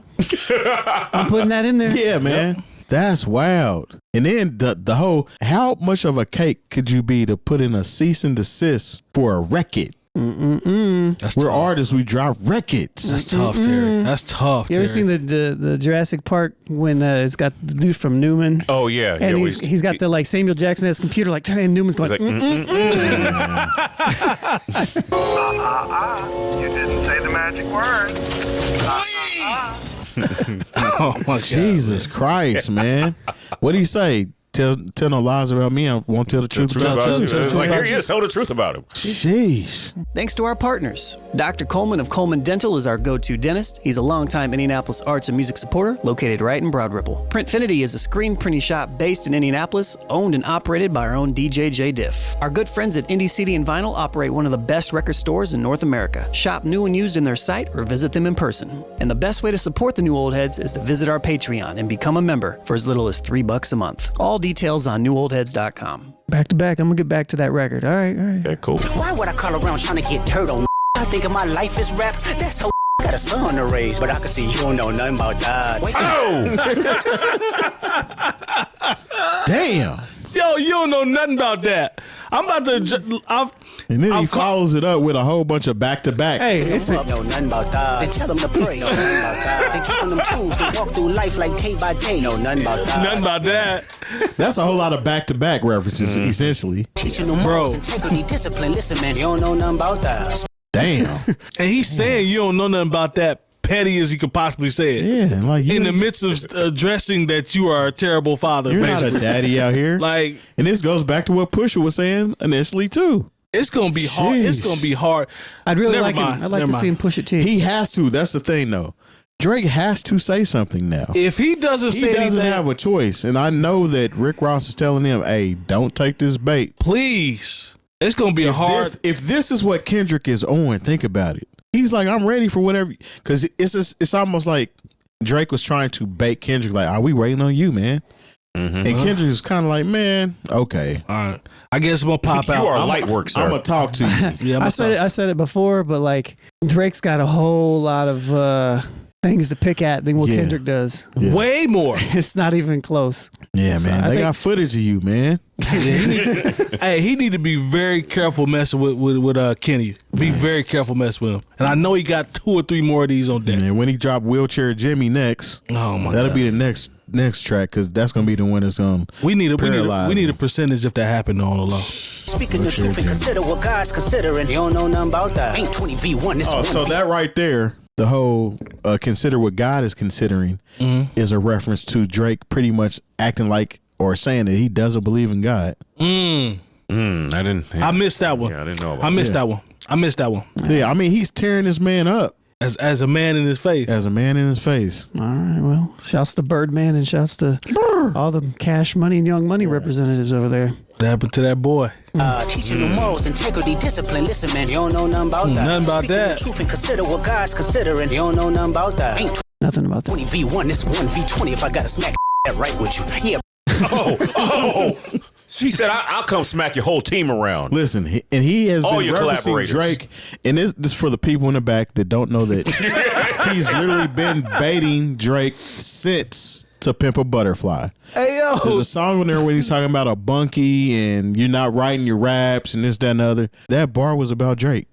I'm putting that in there. Yeah, man. That's wild. And then the whole, how much of a cake could you be to put in a cease and desist for a record? That's We're tough. artists. We drop records. That's tough, Terry. That's tough. You ever Terry. seen the Jurassic Park when it's got the dude from Newman? Oh, yeah. And yeah, he's got the like Samuel Jackson has computer like and Newman's going. He's like, You didn't say the magic word. Oh my God. Jesus Christ, man. What do you say? Tell no lies about me. I won't tell the truth Truth about about you. you. It's like, here he is. Tell the truth about him. Sheesh. Thanks to our partners. Dr. Coleman of Coleman Dental is our go-to dentist. He's a longtime Indianapolis arts and music supporter located right in Broad Ripple. Printfinity is a screen printing shop based in Indianapolis, owned and operated by our own DJ Jay Diff. Our good friends at Indie CD and Vinyl operate one of the best record stores in North America. Shop new and used in their site or visit them in person. And the best way to support the New Old Heads is to visit our Patreon and become a member for as little as $3 a month. All details on newoldheads.com. Back to back. I'm gonna get back to that record. All right. Okay, cool. Why would I call around trying to get dirt on? I think of my life as rap. That's how got a son to raise, but I can see you don't know nothing about that. Wait, Damn. Yo, you don't know nothing about that. I'm about to. And then he I'll follows it up with a whole bunch of back-to-back. Hey, it's know nothing about that. Then tell them to pray. Know nothing about that. Then give them tools to walk through life like day by day. Know nothing about that. Nothing about that. That's a whole lot of back-to-back references, essentially. Teaching them morals, integrity, discipline. Listen, man, you don't know nothing about that. Damn. And he's saying you don't know nothing about that. Petty as he could possibly say it. Yeah, like you, In the midst of addressing that you are a terrible father. you're not a basically. daddy out here. Like, And this goes back to what Pusha was saying initially too. it's gonna be hard. It's Sheesh. gonna be hard. I'd really Never like him. mind. I'd like Never to see him push it too. He has to. That's the thing, though. Drake has to say something now. If he doesn't He say doesn't anything, have a choice, and I know that Rick Ross is telling him, "Hey, don't take this bait." please, it's gonna be a hard. If this is what Kendrick is on, think about it. He's like, I'm ready for whatever, because it's almost like Drake was trying to bait Kendrick, like, are we waiting on you, man? And Kendrick is kind of like, man, okay, All right, I guess I'm gonna pop You out. are light work, sir. I'm gonna talk to you. Yeah, I'm I said it before, but like Drake's got a whole lot of things to pick at than what Yeah. Kendrick does. way more. It's not even close. Yeah, So man, I they think- got footage of you, man. Hey, he need to be very careful messing with Kenny. Be very careful messing with him. And I know he got 2 or 3 more of these on deck. And when he drop Wheelchair Jimmy next, Oh my that'll God. be the next track, because that's gonna be the one that's gonna. We need paralyze a him. percentage if that happened on the low. Speaking the truth and consider what God's considering. You don't know nothing about that. Ain't 20v1. This Oh, one so v- that right there, the whole consider what God is considering is a reference to Drake pretty much acting like or saying that he doesn't believe in God. I didn't. I missed that one. Yeah, I didn't know about I missed that. that one. Yeah, I mean, he's tearing this man up As a man in his face. as a man in his face. All right, well, shouts to Birdman and shouts to all the Cash Money and Young Money representatives over there. What happened to that boy? teaching them morals, integrity, discipline. Listen, man, you don't know nothing about that. Nothing about Speaking that. the truth and consider what God's considering. You don't know nothing about that. Ain't Nothing about that. 20v1, this 1v20 if I gotta smack that right with you. Yeah. Oh. She said, I'll come smack your whole team around. Listen, he has All been your referencing collaborators. Drake, and this for the people in the back that don't know that he's literally been baiting Drake since To Pimp a Butterfly. Hey, yo. There's a song on there when he's talking about a bunkie and you're not writing your raps and this, that, and the other. That bar was about Drake.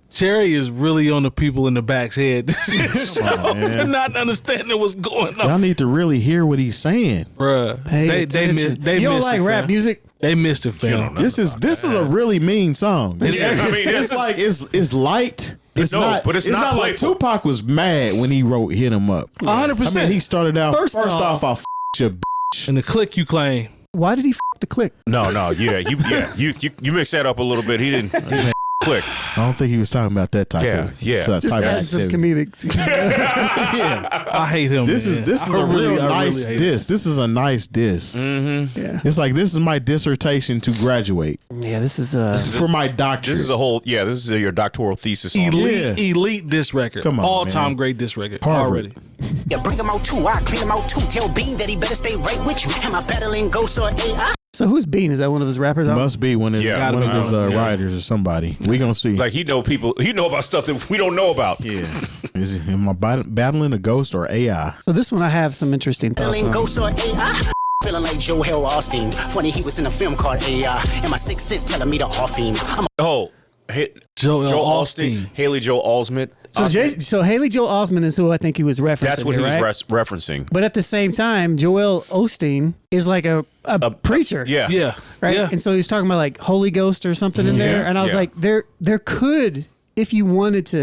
Cherry is really on the people in the back's head man. for not understanding what's going on. Y'all need to really hear what he's saying. Bruh, Hey, they attention. You don't missed like it, rap fam. music? They missed it, fam. This is a really mean song. Yeah, I mean, It's like it's light. It's No, not. but it's not like playful. Tupac was mad when he wrote "Hit 'Em Up." 100%. I mean, he started out First first off- off, I'll f your bitch. And the click you claim. Why did he the click? No, you mixed that up a little bit. He didn't click. I don't think he was talking about that type of Yeah. type Just of add some activity. comedic. Yeah. I hate him. This man. is I a really- real I really nice hate diss. This is a nice diss. Yeah. It's like this is my dissertation to graduate Yeah, this is for my doctorate. This is a whole, this is your doctoral thesis on him. it. Elite disc record. Come on, All-time man. great disc record. Harvard. Already. Yeah, bring him out too. I clean him out too. Tell Bean that he better stay right with you. Am I battling ghosts or AI? So who's Bean? Is that one of his rappers? Must be one of his, Yeah. one of his Yeah. writers or somebody. We gonna see. Like he know about stuff that we don't know about. Yeah. Am I battling a ghost or AI? So this one I have some interesting thoughts Battling on. ghosts or AI? Feeling like Joel Austin. Funny he was in a film called AI. And my sixth sense telling me to off him. I'm Oh, Joel Austin, Osteen. Haley Joel Osment. So Haley Joel Osment is who I think he was referencing. That's what he here, was right? referencing. But at the same time, Joel Osteen is like a preacher. Yeah. Yeah. Right. Yeah. And so he was talking about like Holy Ghost or something in there. Yeah, And I was yeah. like, there could, if you wanted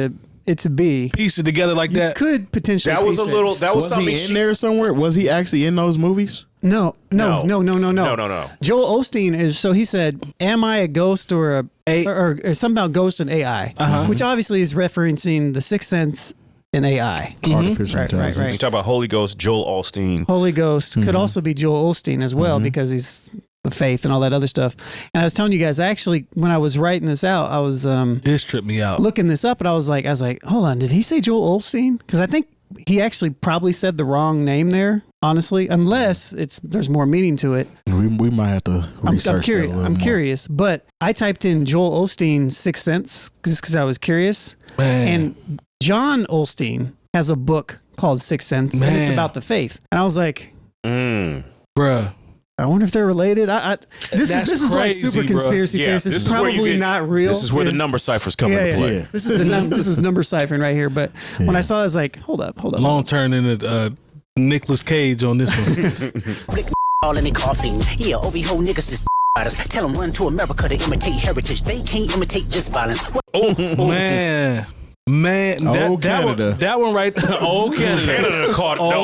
it to be, Piece it together like you that. could potentially. That was a piece it. little. That was Was something. he in there somewhere? Was he actually in those movies? No. No. No. Joel Osteen is. So he said, "Am I a ghost or or somehow ghost and AI?" Which obviously is referencing the Sixth Sense and AI. Artificial Right, intelligence. right. You talk about Holy Ghost, Joel Osteen. Holy Ghost could also be Joel Osteen as well because he's the faith and all that other stuff. And I was telling you guys, actually, when I was writing this out, I was This tripped me out. looking this up, and I was like, hold on, did he say Joel Osteen? Because I think he actually probably said the wrong name there, honestly, unless there's more meaning to it. We might have to research I'm curious. that a little I'm more. curious, but I typed in Joel Osteen Sixth Sense just because I was curious. Man. And John Osteen has a book called Sixth Sense, and it's Man. about the faith. And I was like, Bruh. I wonder if they're related. This That's is like crazy, super bro. conspiracy Yeah, theories. this It's is where you probably get- not real. This is where the number ciphers come into play. Yeah. This is this is number ciphering right here. But when I saw it, I was like, hold up. Long turn into Nicolas Cage on this one. Blick all in their coughing. Yeah, OB-ho niggas is riders. Tell them run to America to imitate heritage. They can't imitate just violence. Man. Old Canada. That one right there. Old Canada. Canada caught the Old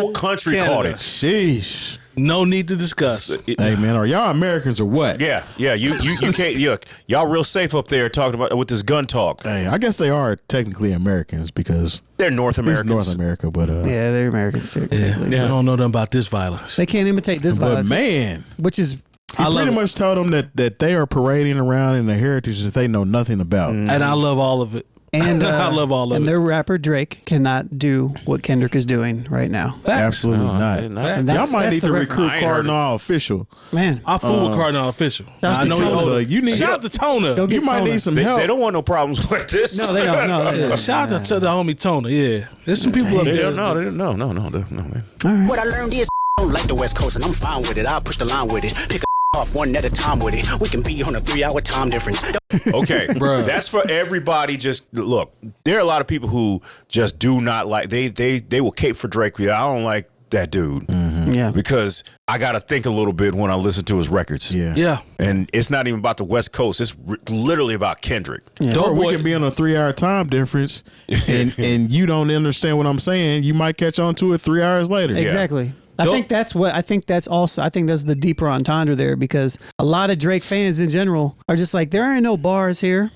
whole country Canada. caught it. Sheesh. No need to discuss. Hey man, are y'all Americans or what? Yeah. You can't. Y'all real safe up there talking about with this gun talk. Hey, I guess they are technically Americans because They're North it's Americans. North America, but Yeah, they're Americans. Technically. I don't know nothing about this violence. They can't imitate this but violence, man, which is he love pretty it. much told them that they are parading around in a heritage that they know nothing about. And I love all of it. and I love all of and it. their rapper Drake cannot do what Kendrick is doing right now. Absolutely not. And Y'all that's might need the to reference. recruit Cardinal Official. Man, I fool with Cardinal Official. Shouts I to know Tona. he older. You need Shout out to Tona. Go you get might Tona. need some They help. don't want no problems like this. No, they don't. No, they don't. Shout out to the homie Tona. Yeah. There's some people up They there. don't. No. Man. What I learned is I don't like the West Coast and I'm fine with it. I'll push the line with it. Pick off one at a time with it. We can be on a 3-hour time difference. Okay, Bruh. that's for everybody. Just look, there are a lot of people who just do not like. They will cape for Drake. I don't like that dude Yeah. because I got to think a little bit when I listen to his records. Yeah. Yeah. And it's not even about the West Coast. It's literally about Kendrick. Or we can be on a 3-hour time difference, and you don't understand what I'm saying. You might catch on to it 3 hours later. Exactly. I think that's the deeper entendre there because a lot of Drake fans in general are just like, there ain't no bars here.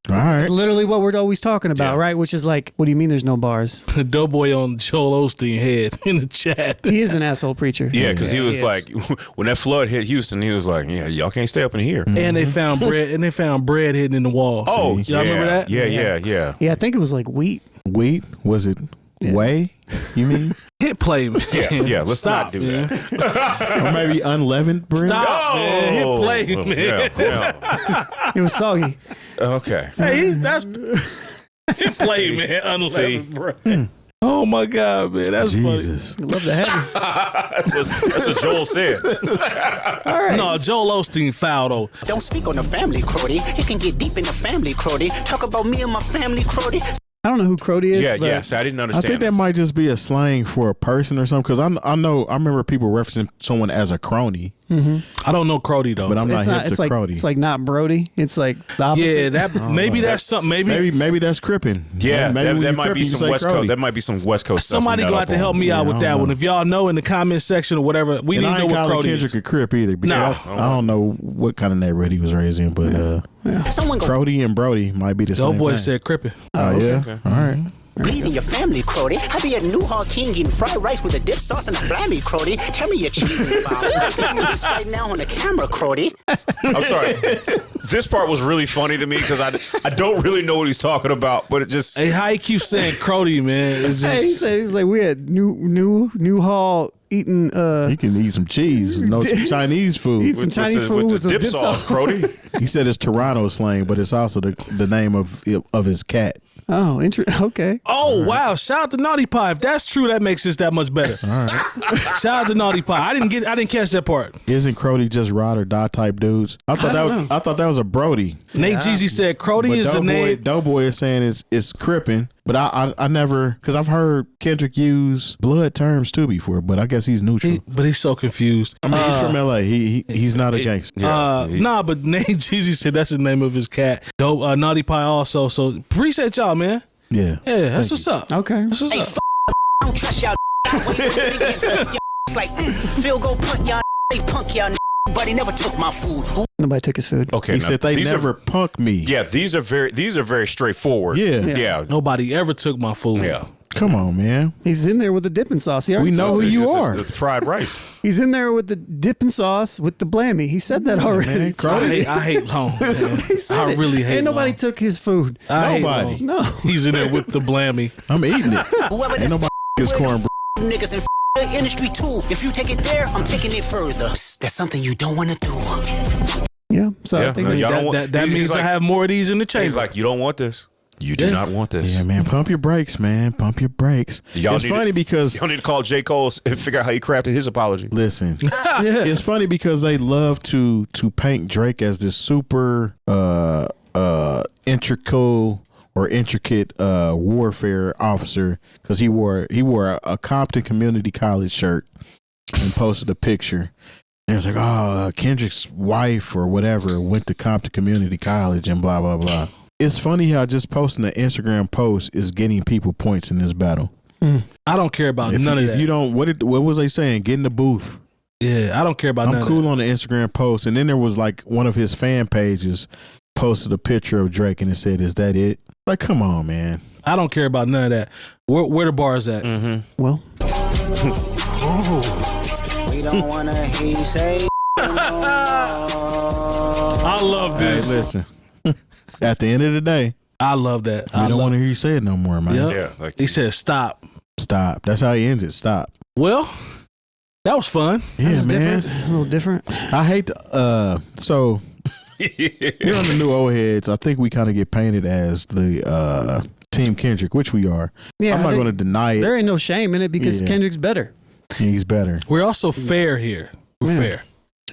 All right. Literally what we're always talking about, right? Which is like, what do you mean there's no bars? Doughboy on Joel Osteen head in the chat. He is an asshole preacher. Yeah, because he was is. like, when that flood hit Houston, he was like, yeah, y'all can't stay up in here. And they found bread. And they found bread hidden in the wall. Oh, y'all remember that? Yeah. Yeah, I think it was like wheat. Wheat? Was it Way? You mean? Hit play, man. Yeah. Let's Stop, not do man. that. Or maybe unleavened bread? Stop, man. Hit play, man. Yeah. It was soggy. Okay. Hey, that's hit play, man. Unleavened bread. Oh my God, man. That's Jesus. I love to have you. That's what Joel said. All right. No, Joel Osteen foul though. Don't speak on the family, Crody. You can get deep in the family, Crody. Talk about me and my family, Crody. I don't know who Crody is. but Yes. I didn't I understand. think that might just be a slang for a person or something. Because I remember people referencing someone as a crony, I don't know Crody though. but I'm not It's hip to it's like Crody. it's like not Brody. It's like the opposite. yeah, that maybe that's something. Maybe that's crippin'. Yeah, maybe when that you might be crippin', you some say West Crody. Coast. That might be some West Coast stuff. somebody from that gonna have to up help on. me out Yeah, with I that don't one. know. If y'all know in the comment section or whatever, we And need I to ain't know what calling Crody Kendrick is. a crip either. Because I don't know what kind of neighborhood he was raised in, but Someone go Crody and Brody might be the same Doughboy thing. said crippin'. Oh, yeah? Okay. All right. bleed in your family, Crody. I be at Newhall King eating fried rice with a dip sauce and a blammy, Crody. Tell me your cheese involved. I'm doing this right now on the camera, Crody. I'm sorry. This part was really funny to me because I don't really know what he's talking about, but it just Hey, how he keeps saying Crody, man? It's just, Hey, he's like we had Newhall eating You can eat some cheese, some Chinese food. Eat some Chinese food with some dip dip sauce, sauce. Crody. He said it's Toronto slang, but it's also the name of his cat. Oh, okay. oh wow! Shout out to Naughty Pie. If that's true, that makes this that much better. All right. Shout out to Naughty Pie. I didn't catch that part. Isn't Crody just ride or die type dudes? I thought that was a Brody. Nate Jeezy said Crody But is the name. Doughboy is saying it's crippin', but I never, because I've heard Kendrick use blood terms too before, but I guess he's neutral. But he's so confused. I mean, he's from LA. He's not a gangster. Nah, but Nate Jeezy said that's the name of his cat. Naughty Pie also. So appreciate y'all, man. Yeah. Yeah, that's what's up. Okay. That's what's Hey, up. I don't trust y'all. Like field goal punt y'all. They punk y'all. But he never took my food. Nobody took his food. Okay, He now, said they these never Are, punk me. yeah, these are very straightforward. Yeah. Nobody ever took my food. Yeah. Come on, man. He's in there with the dipping sauce. He already We know told who you. you are. The fried rice. He's in there with the dipping sauce with the blammy. He said that already. I hate Long. Man. He said I it. really hate Ain't nobody Long. took his food. I hate Nobody. Long. No. He's in there with the blammy. I'm eating it. Whoever Ain't this nobody is cornbread. niggas in the industry too. If you take it there, I'm taking it further. That's something you don't want to do. Yeah. So Yeah, I think no, y'all don't want- That he's means like- I have more of these in the chamber. He's like, you don't want this. You do Yeah. not want this. Yeah, man. Pump your brakes, man. Pump your brakes. Y'all It's need funny to- because Y'all need to call J. Cole and figure out how he crafted his apology. listen, it's funny because they love to paint Drake as this super intricate warfare officer because he wore a Compton Community College shirt and posted a picture. And it's like, oh, Kendrick's wife or whatever went to Compton Community College and blah, blah, blah. It's funny how just posting an Instagram post is getting people points in this battle. I don't care about none of If that. you don't, what was they saying? Get in the booth. Yeah, I don't care about none I'm of cool that. on the Instagram post. And then there was like one of his fan pages posted a picture of Drake and it said, is that it? Like, come on, man. I don't care about none of that. Where the bars at? Well, We don't want to hear you say. I love Hey, this. listen. At the end of the day, I love that. we don't want to hear you say it no more, man. Yep. Yeah, like He said stop. Stop. That's how he ends it. Stop. Well, that was fun. Yeah, that's man. different. A little different. I hate so here on the new old heads, I think we kind of get painted as the Team Kendrick, which we are. Yeah, I'm I not think going to deny it. There ain't no shame in it because Yeah. Kendrick's better. He's better. We're also fair here. We're Yeah. fair.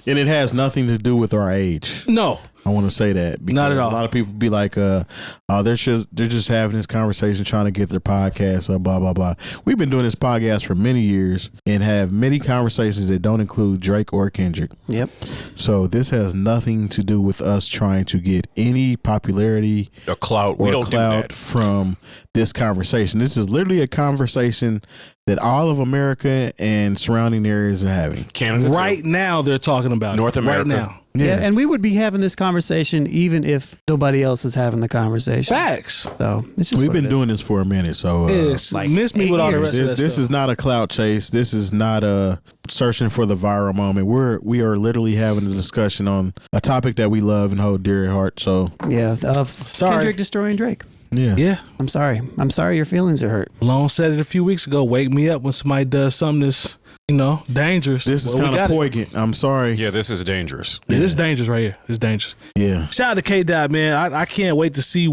And it has nothing to do with our age. No. I want to say that because Not at all. a lot of people be like, they're just having this conversation trying to get their podcast up, blah blah blah. We've been doing this podcast for many years and have many conversations that don't include Drake or Kendrick. Yep. So this has nothing to do with us trying to get any popularity a clout. We or don't do clout that. from this conversation. This is literally a conversation that all of America and surrounding areas are having. Canada, too. Right now they're talking about North it. America. Right now. Yeah. And we would be having this conversation even if nobody else is having the conversation. Facts. So it's just We've what been it is. doing this for a minute, so It's like miss me with all the rest of that this stuff. is not a clout chase. This is not a searching for the viral moment. We are literally having a discussion on a topic that we love and hold dear at heart. So Yeah. Sorry. Kendrick destroying Drake. Yeah. I'm sorry. I'm sorry your feelings are hurt. Lone said it a few weeks ago. Wake me up when somebody does something that's, dangerous. This is kind of poignant. I'm sorry. Yeah, this is dangerous. Yeah, this is dangerous right here. It's dangerous. Yeah. Shout out to K-Dot, man. I can't wait to see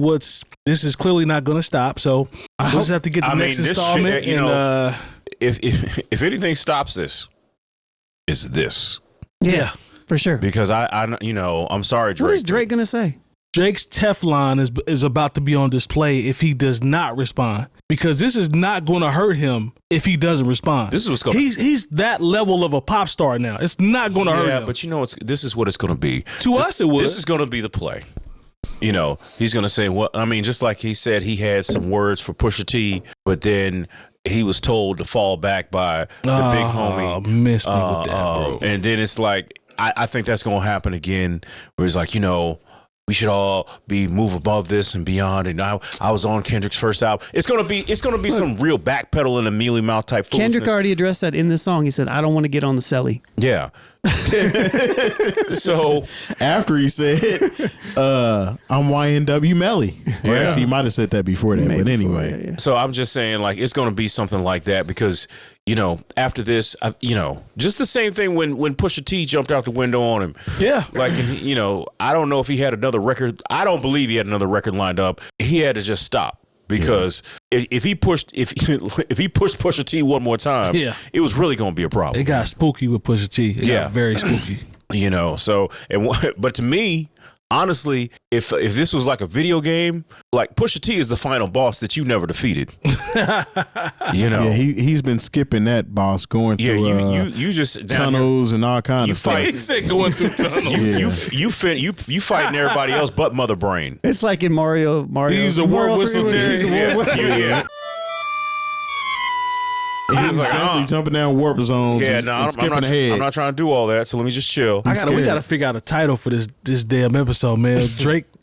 this is clearly not going to stop. So we'll just have to get the next installment. If anything stops this, it's this. Yeah. For sure. Because I'm sorry, Drake. What is Drake going to say? Drake's Teflon is about to be on display if he does not respond, because this is not going to hurt him if he doesn't respond. This is what's going. He's that level of a pop star now. It's not going to hurt him. Yeah, but this is what it's going to be. Us, it would. This is going to be the play. He's going to say, well, I mean, just like he said, he had some words for Pusha T, but then he was told to fall back by the big homie. Miss me with that, bro. And then it's like, I think that's going to happen again, where he's like, we should all move above this and beyond. And I was on Kendrick's first album. It's gonna be some real backpedaling and mealy mouth type foolishness. Kendrick already addressed that in this song. He said, "I don't want to get on the celly." Yeah. So after he said, "I'm YNW Melly," or actually he might have said that before that. But anyway, yeah. So I'm just saying, like, it's gonna be something like that because after this, just the same thing when Pusha T jumped out the window on him. Yeah. Like, I don't know if he had another record. I don't believe he had another record lined up. He had to just stop because if he pushed Pusha T one more time, it was really going to be a problem. It got spooky with Pusha T. It got very spooky. But to me, honestly, if this was like a video game, like Pusha T is the final boss that you never defeated. Yeah, he's been skipping that boss, going through you just tunnels and all kind of stuff. He said going through tunnels. You fighting everybody else but Mother Brain. It's like in Mario. He's a war whistle. Yeah. He's definitely jumping down warp zones. Yeah, and skipping ahead. I'm not trying to do all that. So let me just chill. We got to figure out a title for this damn episode, man.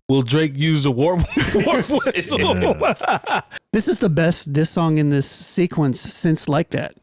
Will Drake use a warp whistle? Yeah. This is the best diss song in this sequence since Like That.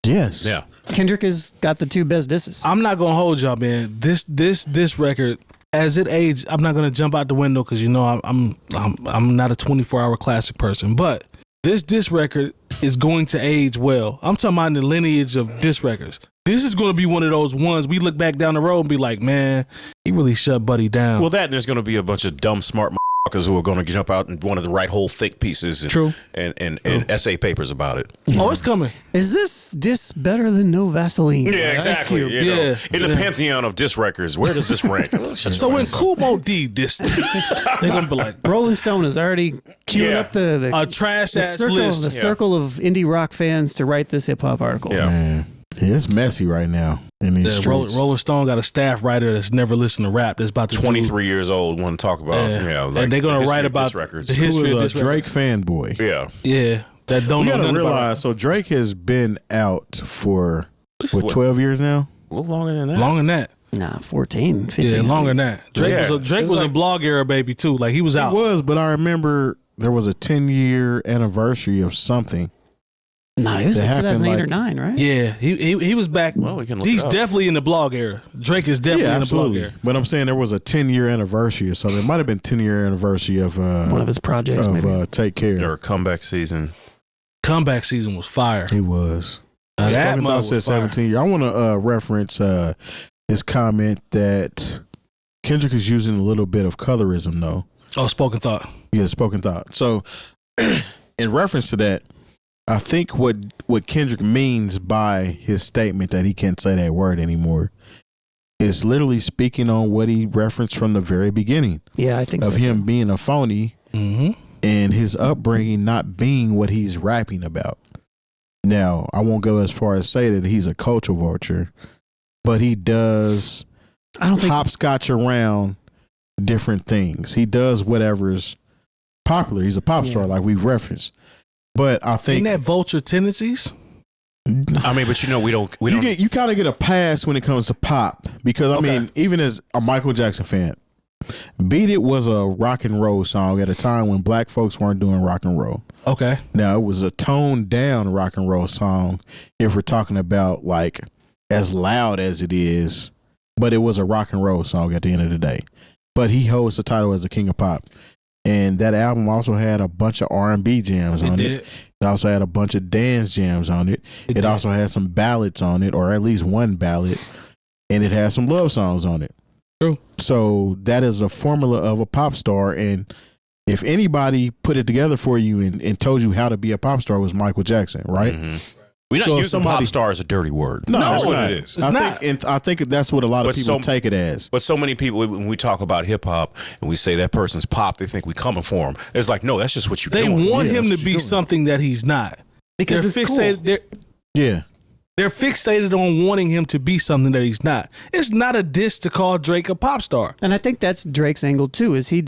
Yes. Yeah. Kendrick has got the two best disses. I'm not gonna hold y'all, man. This record, as it aged, I'm not gonna jump out the window because I'm not a 24-hour classic person, but this record is going to age well. I'm talking about in the lineage of diss records. This is going to be one of those ones we look back down the road and be like, man, he really shut Buddy down. Well, there's going to be a bunch of dumb, smart motherfuckers who are going to jump out and want to write whole thick pieces and essay papers about it. Oh, it's coming. Is this diss better than No Vaseline? Yeah, exactly. In the pantheon of diss records, where does this rank? So when Kumo D dissed, they're going to be like, Rolling Stone is already queuing up the a trash ass list. The circle of indie rock fans to write this hip hop article. Yeah. Man. Yeah, it's messy right now in these streets. Rolling Stone got a staff writer that's never listened to rap. That's about to 23 years old. Want to talk about? Like and they're gonna write about records. The history of this Drake fanboy. Yeah. That don't. We know gotta realize. About. So Drake has been out for 12 years now. A little longer than that. Longer than that. Nah, 14, 15. Yeah, longer than that. Drake was in blog era baby too. Like he was out. He was, but I remember there was a 10-year anniversary of something. No, he was like 2008 or 9, right? Yeah, he was back. Well, we can look He's it up. definitely in the blog era. Drake is definitely in the blog era. But I'm saying there was a 10-year anniversary or something. It might have been 10-year anniversary of one of his projects, maybe. Take Care. Or comeback season. Comeback season was fire. He was. That was said 17 years. I want to reference his comment that Kendrick is using a little bit of colorism, though. Oh, spoken thought. Yeah, spoken thought. So, in reference to that, I think what Kendrick means by his statement that he can't say that word anymore is literally speaking on what he referenced from the very beginning. Yeah, I think so. Of him being a phony and his upbringing not being what he's rapping about. Now, I won't go as far as say that he's a culture vulture, but he does hopscotch around different things. He does whatever's popular. He's a pop star, like we've referenced. But I think ain't that vulture tendencies? I mean, but we don't. You kind of get a pass when it comes to pop because I mean, even as a Michael Jackson fan, "Beat It" was a rock and roll song at a time when black folks weren't doing rock and roll. Okay. Now it was a toned down rock and roll song if we're talking about like as loud as it is, but it was a rock and roll song at the end of the day. But he holds the title as the king of pop. And that album also had a bunch of R&B jams on it. It also had a bunch of dance jams on it. It also had some ballads on it, or at least one ballad. And it has some love songs on it. True. So that is a formula of a pop star. And if anybody put it together for you and told you how to be a pop star, it was Michael Jackson, right? Mm-hmm. We're not using pop star as a dirty word. No, that's it's what not. it is. I think that's what a lot of people take it as. But so many people, when we talk about hip hop and we say that person's pop, they think we coming for him. It's like, no, that's just what you're doing. They want him to be something that he's not. Because they're it's fixated, cool. They're fixated on wanting him to be something that he's not. It's not a diss to call Drake a pop star. And I think that's Drake's angle too, is he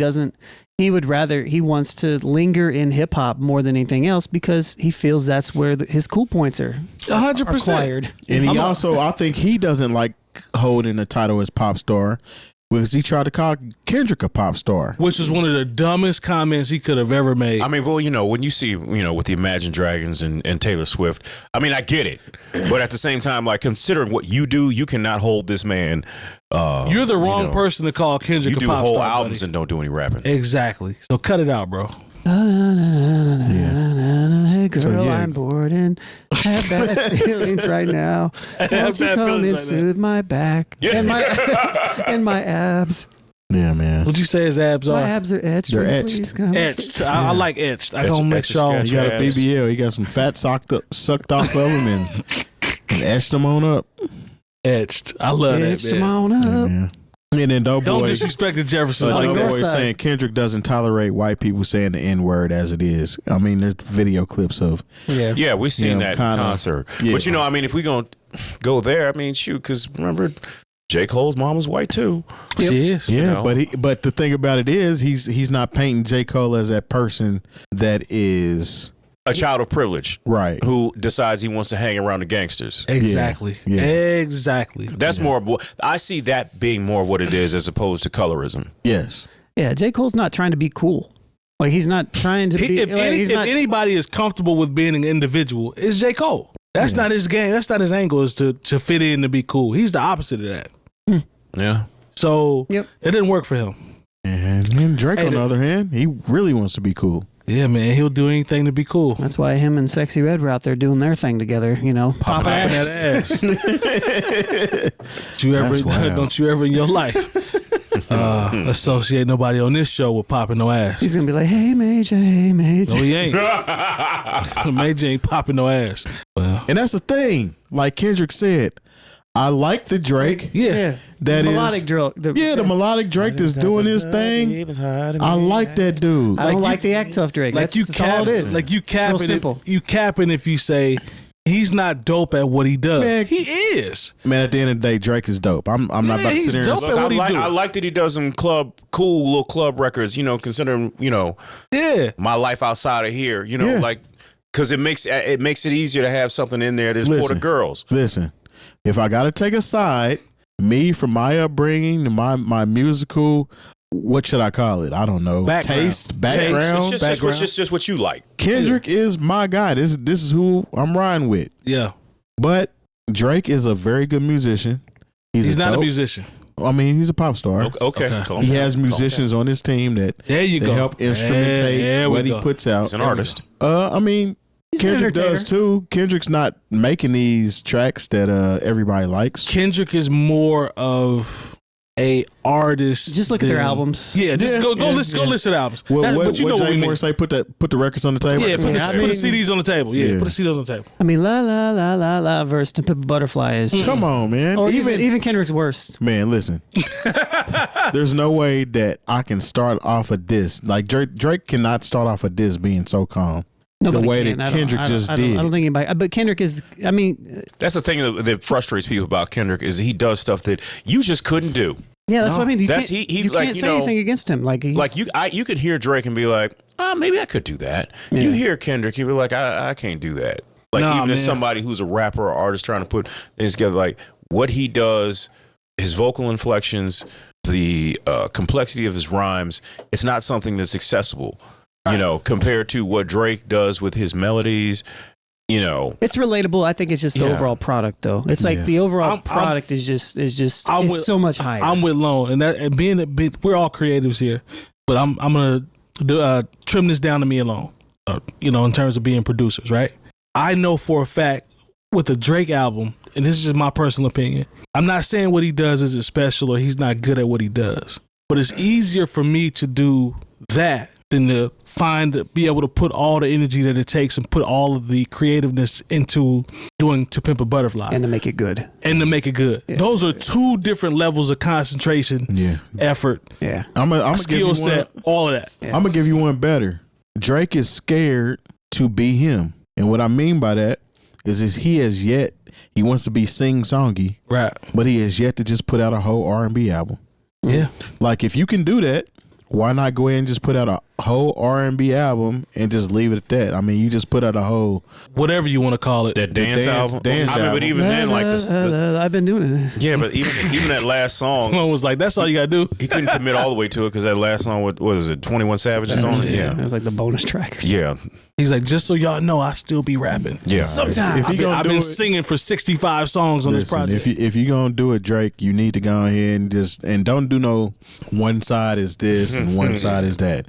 wants to linger in hip hop more than anything else because he feels that's where his cool points are 100% acquired. And he I think he doesn't like holding the title as pop star because he tried to call Kendrick a pop star. Which is one of the dumbest comments he could have ever made. I mean, well, when you see, with the Imagine Dragons and Taylor Swift, I mean, I get it. But at the same time, like, considering what you do, you cannot hold this man. You're the wrong person to call Kendrick a pop star. You do whole albums and don't do any rapping. Exactly. So cut it out, bro. Hey girl, I'm bored and have bad feelings right now. Won't you come and soothe my back and my abs? Yeah, man. What'd you say his abs are? My abs are etched. They're etched. Please come. Etched. I like etched. I don't make sure. He got a BBL. He got some fat sucked off of him and etched them on up. Etched. I love that. Etched them on up. Yeah, and then don't disrespect the Jeffersons like that. Doughboy saying Kendrick doesn't tolerate white people saying the N-word as it is. I mean, there's video clips of we've seen that in concert. Yeah. But I mean, if we gonna go there, I mean, shoot, because remember, J. Cole's mom was white too. She is. Yeah, but the thing about it is he's not painting J. Cole as that person that is a child of privilege, right? Who decides he wants to hang around the gangsters. Exactly. Yeah. Exactly. That's more of I see that being more of what it is as opposed to colorism. Yes. Yeah, J. Cole's not trying to be cool. Like, he's not trying to be. If anybody is comfortable with being an individual, it's J. Cole. That's not his game. That's not his angle, is to fit in to be cool. He's the opposite of that. Yeah. So it didn't work for him. And then Drake, on the other hand, he really wants to be cool. Yeah, man, he'll do anything to be cool. That's why him and Sexy Red were out there doing their thing together, popping that ass. Don't you ever in your life associate nobody on this show with popping no ass. He's gonna be like, hey Maja, hey Maja. No, he ain't. Maja ain't popping no ass. Well. And that's the thing. Like Kendrick said, I like the Drake. Yeah. That the is melodic Drake. The melodic Drake that's doing his thing. I like that dude. I don't like the act tough Drake. Like that's all it is. Like you capping if you say he's not dope at what he does. Man, he is. Man, at the end of the day, Drake is dope. I'm not about to sit there and look, I like that he does some cool little club records, considering, my life outside of here, like, because it makes it easier to have something in there that's for the girls. Listen, if I got to take a side, me from my upbringing, my musical, what should I call it? I don't know. Taste, background. It's just what you like. Kendrick is my guy. This is who I'm riding with. Yeah. But Drake is a very good musician. He's not a musician. I mean, he's a pop star. Okay. He has musicians on his team that help instrumentate what he puts out. He's an artist. I mean, he's Kendrick does too. Kendrick's not making these tracks that everybody likes. Kendrick is more of a artist. Just look at their albums. Yeah, go listen to albums. What Jay Moore say? Put the records on the table. Yeah, put the CDs on the table. Yeah, put the CDs on the table. I mean, la la la la la verse to Pimp a Butterfly is. Come on, man. Or even Kendrick's worst. Man, listen. There's no way that I can start off a diss. Like Drake cannot start off a diss being so calm. Nobody the way can. that Kendrick just did. I don't think anybody. But Kendrick is. I mean, that's the thing that frustrates people about Kendrick is he does stuff that you just couldn't do. Yeah, that's what I mean. You can't like, say anything against him. Like you could hear Drake and be like, maybe I could do that. Yeah. You hear Kendrick, you be like, I can't do that. Like even as somebody who's a rapper or artist trying to put things together, like what he does, his vocal inflections, the complexity of his rhymes, it's not something that's accessible. Compared to what Drake does with his melodies, it's relatable. I think it's just the overall product, though. It's like the overall product is so much higher. I'm with Lone, and being we're all creatives here, but I'm gonna trim this down to me alone. In terms of being producers, right? I know for a fact with the Drake album, and this is just my personal opinion, I'm not saying what he does isn't special or he's not good at what he does, but it's easier for me to do that than to be able to put all the energy that it takes and put all of the creativeness into doing To Pimp a Butterfly. And to make it good. Yeah. Those are two different levels of concentration, effort, I'm skill set, all of that. I'm going to give you one better. Drake is scared to be him. And what I mean by that is he wants to be sing-songy, right? But he has yet to just put out a whole R&B album. Yeah. Like, if you can do that, why not go ahead and just put out a whole R&B album and just leave it at that? I mean, you just put out a whole... whatever you want to call it. That dance album. But even then, like this... I've been doing it. Yeah, but even that last song... One was like, that's all you got to do. He couldn't commit all the way to it because that last song, what was it, 21 Savages on it? Yeah. It was like the bonus track. Yeah. He's like, just so y'all know, I still be rapping. Yeah. Sometimes. I've been singing for 65 songs on this project. If you're going to do it, Drake, you need to go ahead and don't do no one side is this and one side is that.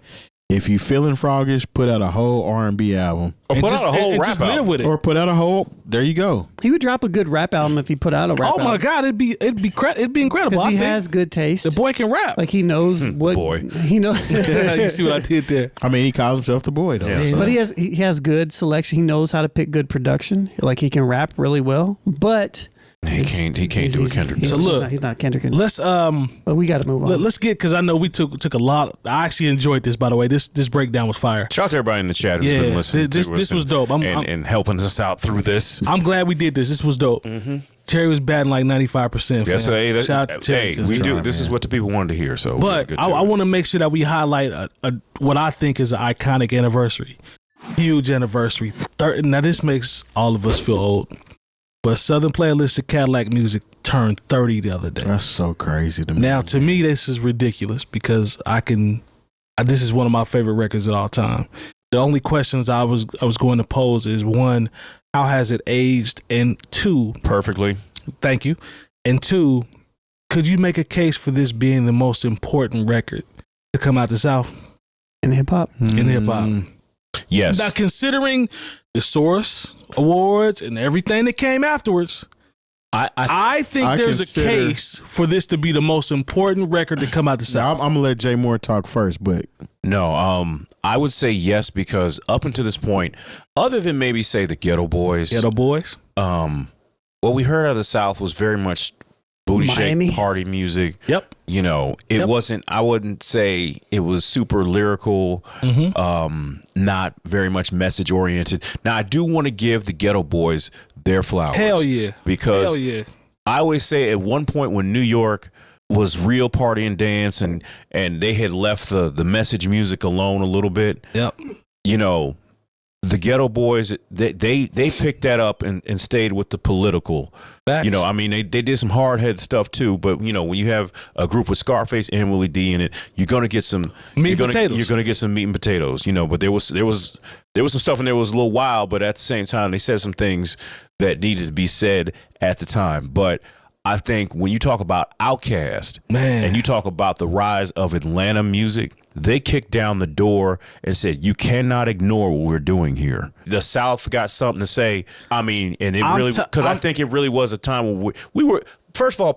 If you feeling froggish, put out a whole R&B album. Or put out a whole rap just album. live with it. Or put out a whole, there you go. He would drop a good rap album if he put out a rap album. Oh my God, it'd be incredible. Because he has good taste. The boy can rap. Like he knows what he knows. You see what I did there? I mean, he calls himself the boy though. Yeah. So. But he has good selection. He knows how to pick good production. Like he can rap really well. But he can't do a Kendrick. So look, he's not Kendrick. Let's but we got to move on. Let's get, because I know we took a lot. I actually enjoyed this, by the way. This breakdown was fire. Shout out to everybody in the chat who's been listening. This was dope. And helping us out through this. I'm glad we did this. This was dope. Mm-hmm. Terry was batting like 95%. Yes, shout out to Terry. We do. This is what the people wanted to hear. So, but I want to make sure that we highlight what I think is an iconic anniversary, huge anniversary. Now this makes all of us feel old. But Southernplayalistic Cadillac Music turned 30 the other day. That's so crazy to me. Now, to me, this is ridiculous because this is one of my favorite records of all time. The only questions I was going to pose is, one, how has it aged? And two, perfectly. Thank you. And two, could you make a case for this being the most important record to come out the South? In hip hop? In hip hop. Yes. Now, considering the Source Awards and everything that came afterwards, I think there's a case for this to be the most important record to come out the South. I'm gonna let Jay Moore talk first, but no, I would say yes, because up until this point, other than maybe say the Ghetto Boys, what we heard out of the South was very much booty shake party music. Yep. It wasn't, I wouldn't say it was super lyrical, not very much message oriented. Now, I do want to give the Ghetto Boys their flowers. Hell yeah. Because I always say at one point when New York was real party and dance and they had left the message music alone a little bit. Yep. The Ghetto Boys, they picked that up and stayed with the political. Facts. I mean, they did some hard head stuff too. But when you have a group with Scarface and Willie D in it, you're gonna get some meat and potatoes. You're gonna get some meat and potatoes. But there was some stuff in there that was a little wild. But at the same time, they said some things that needed to be said at the time. But I think when you talk about Outkast, and you talk about the rise of Atlanta music, they kicked down the door and said, you cannot ignore what we're doing here. The South got something to say. I mean, and it really, because I think it really was a time when we were, first of all,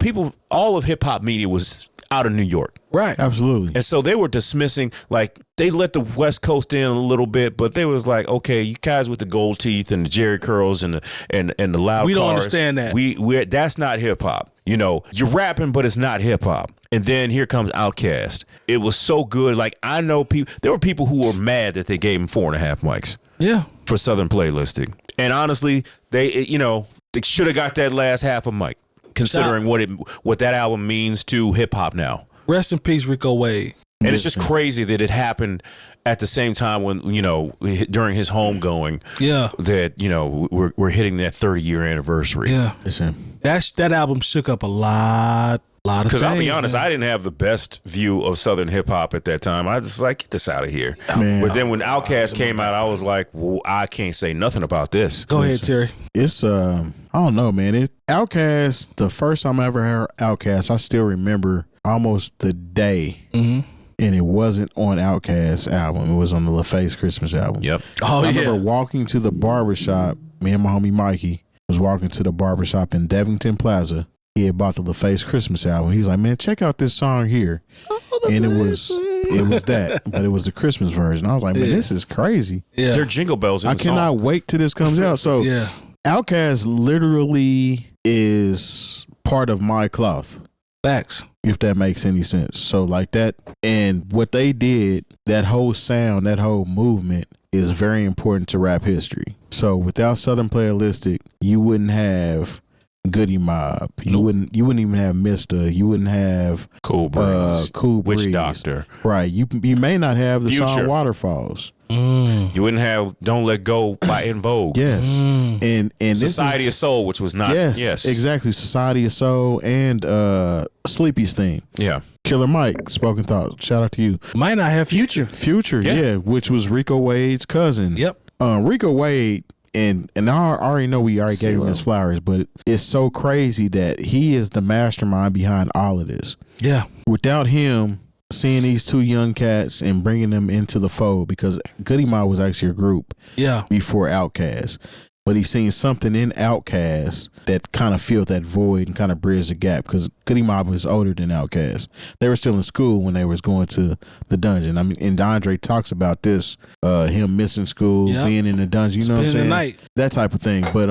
all of hip hop media was out of New York. Right. Absolutely. And so they were dismissing, like, they let the West Coast in a little bit, but they was like, okay, you guys with the gold teeth and the Jerry curls and the loud we cars, don't understand that. We're that's not hip hop. You're rapping, but it's not hip hop. And then here comes Outkast. It was so good. Like, I know there were people who were mad that they gave him 4.5 mics. Yeah. For Southernplayalistic. And honestly, they should have got that last half a mic, considering what that album means to hip hop now. Rest in peace, Rico Wade. And it's just crazy that it happened at the same time when, during his homegoing. Yeah. That, we're hitting that 30-year anniversary. Yeah. That album shook up a lot of things. Because I'll be honest, I didn't have the best view of Southern hip hop at that time. I was just like, get this out of here. But then when Outkast came out, I was like, well, I can't say nothing about this. Go ahead, Terry. It's I don't know, man. It's Outkast. The first time I ever heard Outkast, I still remember almost the day. Mm-hmm. and it wasn't on Outkast's album. It was on the LaFace Christmas album. Yep. Oh, I remember walking to the barbershop. Me and my homie Mikey was walking to the barbershop in Devington Plaza. He had bought the LaFace Christmas album. He's like, man, check out this song here. And it was that, but it was the Christmas version. I was like, man, this is crazy. Yeah. They're jingle bells in I the cannot song. wait till this comes out. So Yeah. Outkast literally is part of my cloth, Facts. if that makes any sense. So like that, and what they did, that whole sound, that whole movement is very important to rap history. So without Southernplayalistic, you wouldn't have Goody Mob. You wouldn't even have Mister. You wouldn't have Cool Breeze. Cool Breeze. Witch Doctor. Right. You may not have the song Future. Waterfalls. You wouldn't have Don't Let Go by In Vogue. Yes. And Society this of Soul, which was not. is, Yes. exactly. Society of Soul and Sleepy's theme. Yeah. Killer Mike, Spoken Thought. Shout out to you. Might not have Future. Future, Yeah. yeah, which was Rico Wade's cousin. Yep. Rico Wade, and I already know we already gave him his flowers, but it's so crazy that he is the mastermind behind all of this. Yeah. Without him, seeing these two young cats and bringing them into the fold, because Goody Mob was actually a group Yeah. before Outkast. But he seen something in Outkast that kind of filled that void and kind of bridged the gap, because Goody Mob was older than Outkast. They were still in school when they was going to the dungeon. I mean, and Andre talks about this, him missing school, Yep. being in the dungeon, you know what I'm Spending the saying? night. That type of thing. But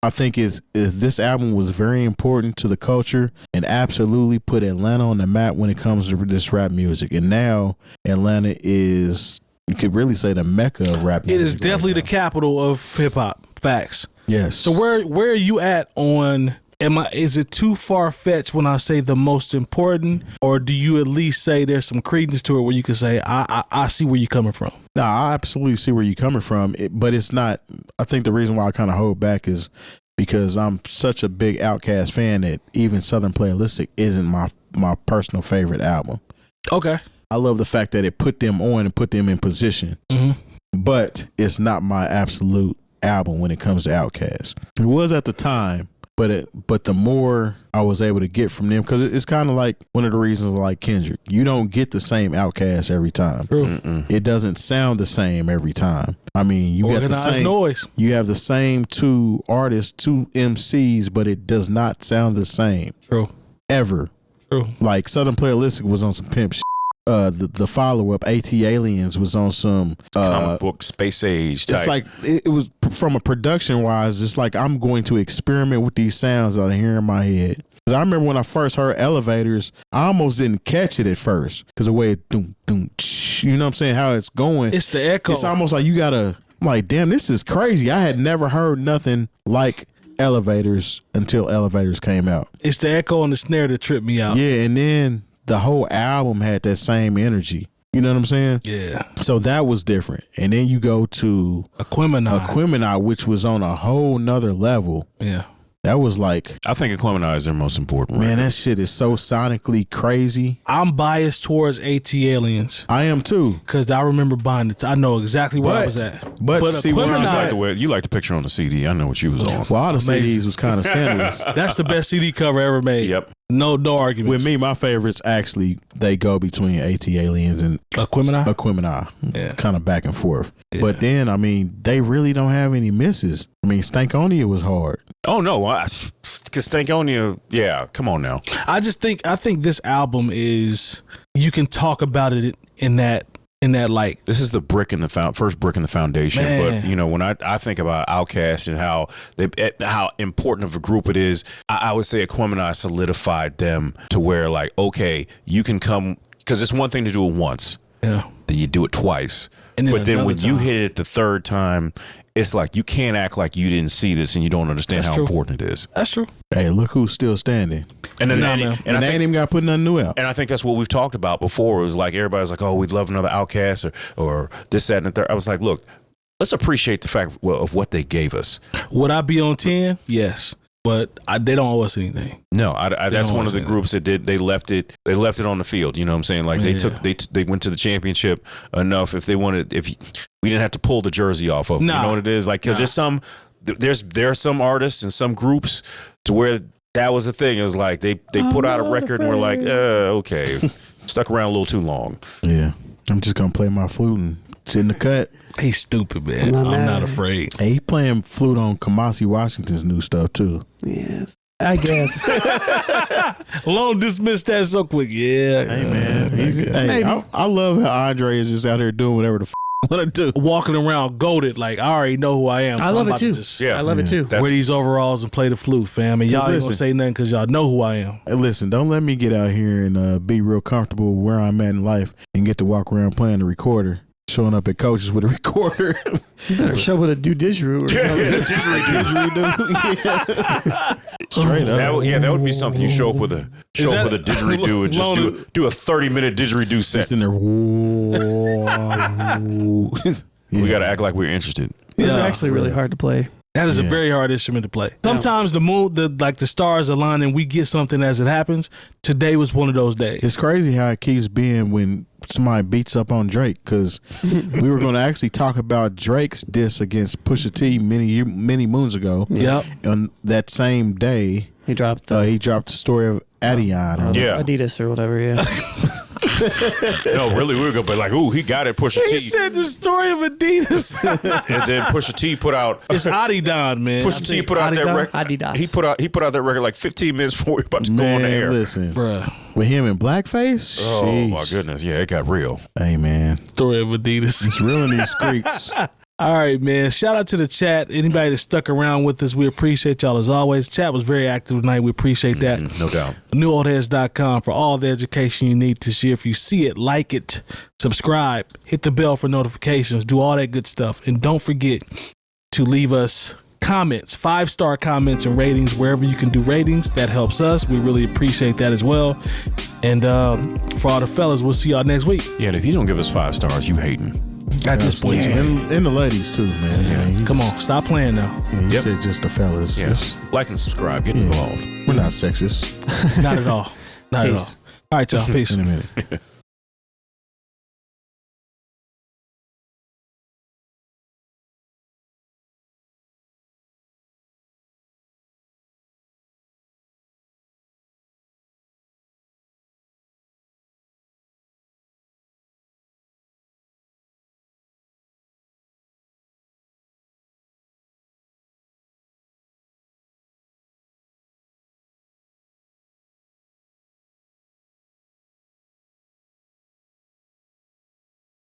I think is this album was very important to the culture and absolutely put Atlanta on the map when it comes to this rap music. And now Atlanta is, you could really say, the mecca of rap music. It is definitely the capital of hip hop. Facts. Yes. So where are you at on? Is it too far fetched when I say the most important, or do you at least say there's some credence to it where you can say I see where you're coming from? No, I absolutely see where you're coming from, but it's not. I think the reason why I kind of hold back is because I'm such a big Outkast fan that even Southernplayalistic isn't my personal favorite album. Okay. I love the fact that it put them on and put them in position, but it's not my absolute album when it comes to Outkast. It was at the time, but the more I was able to get from them, because it's kind of like one of the reasons I like Kendrick. You don't get the same Outkast every time. It doesn't sound the same every time. I mean, you got the same noise. You have the same two artists, two MCs, but it does not sound the same. True. Ever. True. Like Southernplayalistic was on some pimp shit. The follow up AT Aliens was on some comic book space age type. It's like it was from a production wise. It's like I'm going to experiment with these sounds that I hear in my head. Because I remember when I first heard Elevators, I almost didn't catch it at first because the way it doom doom, you know what I'm saying, how it's going. It's the echo. It's almost like you gotta. I'm like, damn, this is crazy. I had never heard nothing like Elevators until Elevators came out. It's the echo and the snare that tripped me out. Yeah, and then the whole album had that same energy. You know what I'm saying? Yeah. So that was different. And then you go to Aquemini, which was on a whole nother level. Yeah. That was like, I think Aquemini is their most important man, record. that shit is so sonically crazy. I'm biased towards AT Aliens. I am too. Because I remember buying it. I know exactly where I was at. But see, when Aquemini, You like the picture on the CD. I know what you was on. well, all the Amazing. CDs was kind of scandalous. that's the best CD cover ever made. Yep. No argument. With me, my favorites actually, they go between AT Aliens and Aquemini. Yeah. Kind of back and forth. Yeah. But then, I mean, they really don't have any misses. I mean, Stankonia was hard. Oh no, because Stankonia, yeah, come on now. I think this album is, you can talk about it in that like, this is the first brick in the foundation. Man. But you know, when I think about Outkast and how important of a group it is, I would say Aquemini solidified them to where, like, okay, you can come, because it's one thing to do it once, yeah, then you do it twice, and but then when you time. hit it the third time, it's like you can't act like you didn't see this and you don't understand how important it is. That's true. Hey, look who's still standing. And then they ain't even got to put nothing new out. And I think that's what we've talked about before. It was like everybody's like, oh, we'd love another Outkast or this, that, and the third. I was like, look, let's appreciate the fact of what they gave us. Would I be on 10? Yes. But they don't owe us anything. No, that's one of the groups that did. They left it on the field. You know what I'm saying? Like they went to the championship enough. If we didn't have to pull the jersey off of them. You know what it is? Like, because there are some artists and some groups to where that was the thing. It was like they put out a record and we're like, okay. stuck around a little too long. Yeah. I'm just gonna play my flute and sit in the cut. He's stupid, man. I'm not afraid. Hey, he playing flute on Kamasi Washington's new stuff too. Yes, I guess. Lone dismissed that so quick. Yeah. Hey man, I love how Andre is just out here doing whatever the want to do. Walking around goated, like I already know who I am. I love it too. I love it too. Wear these overalls and play the flute, fam. And y'all ain't gonna say nothing because y'all know who I am. Hey, listen, don't let me get out here and be real comfortable where I'm at in life and get to walk around playing the recorder. Showing up at coaches with a recorder. You better show with a didgeridoo or something. Didgeridoo. Straight up. That would be something you show up with a didgeridoo and just do a 30-minute didgeridoo set. Just in there. We got to act like we're interested. These are actually really hard to play. That is a very hard instrument to play. Sometimes the moon, the stars align and we get something as it happens. Today was one of those days. It's crazy how it keeps being when somebody beats up on Drake, because we were going to actually talk about Drake's diss against Pusha T many moons ago. Yep. On that same day, he dropped the story of Adion. Adidas or whatever. Yeah. No, really, we were gonna be like, "Ooh, he got it." Pusha T. He said the story of Adidas, and then Pusha T put out. It's Adidon, man. Pusha T put out that record. Adidas. He put out that record like 15 minutes before we were about to go on the air. Listen, bruh. With him in blackface. Oh sheesh. my goodness, yeah, it got real. Hey man, story of Adidas. It's real in these streets. All right, man. Shout out to the chat. Anybody that stuck around with us, we appreciate y'all as always. Chat was very active tonight. We appreciate that. No doubt. NewOldHeads.com for all the education you need to see. If you see it, like it, subscribe, hit the bell for notifications, do all that good stuff. And don't forget to leave us comments, 5-star comments and ratings wherever you can do ratings. That helps us. We really appreciate that as well. And for all the fellas, we'll see y'all next week. Yeah, and if you don't give us 5 stars, you hating. At this point, and the ladies too, man. Yeah, come on, stop playing now. Yeah, you said just the fellas. Yes. Like and subscribe. Get involved. We're not sexist. Not at all. Not at all. All right, y'all. Peace. In a minute.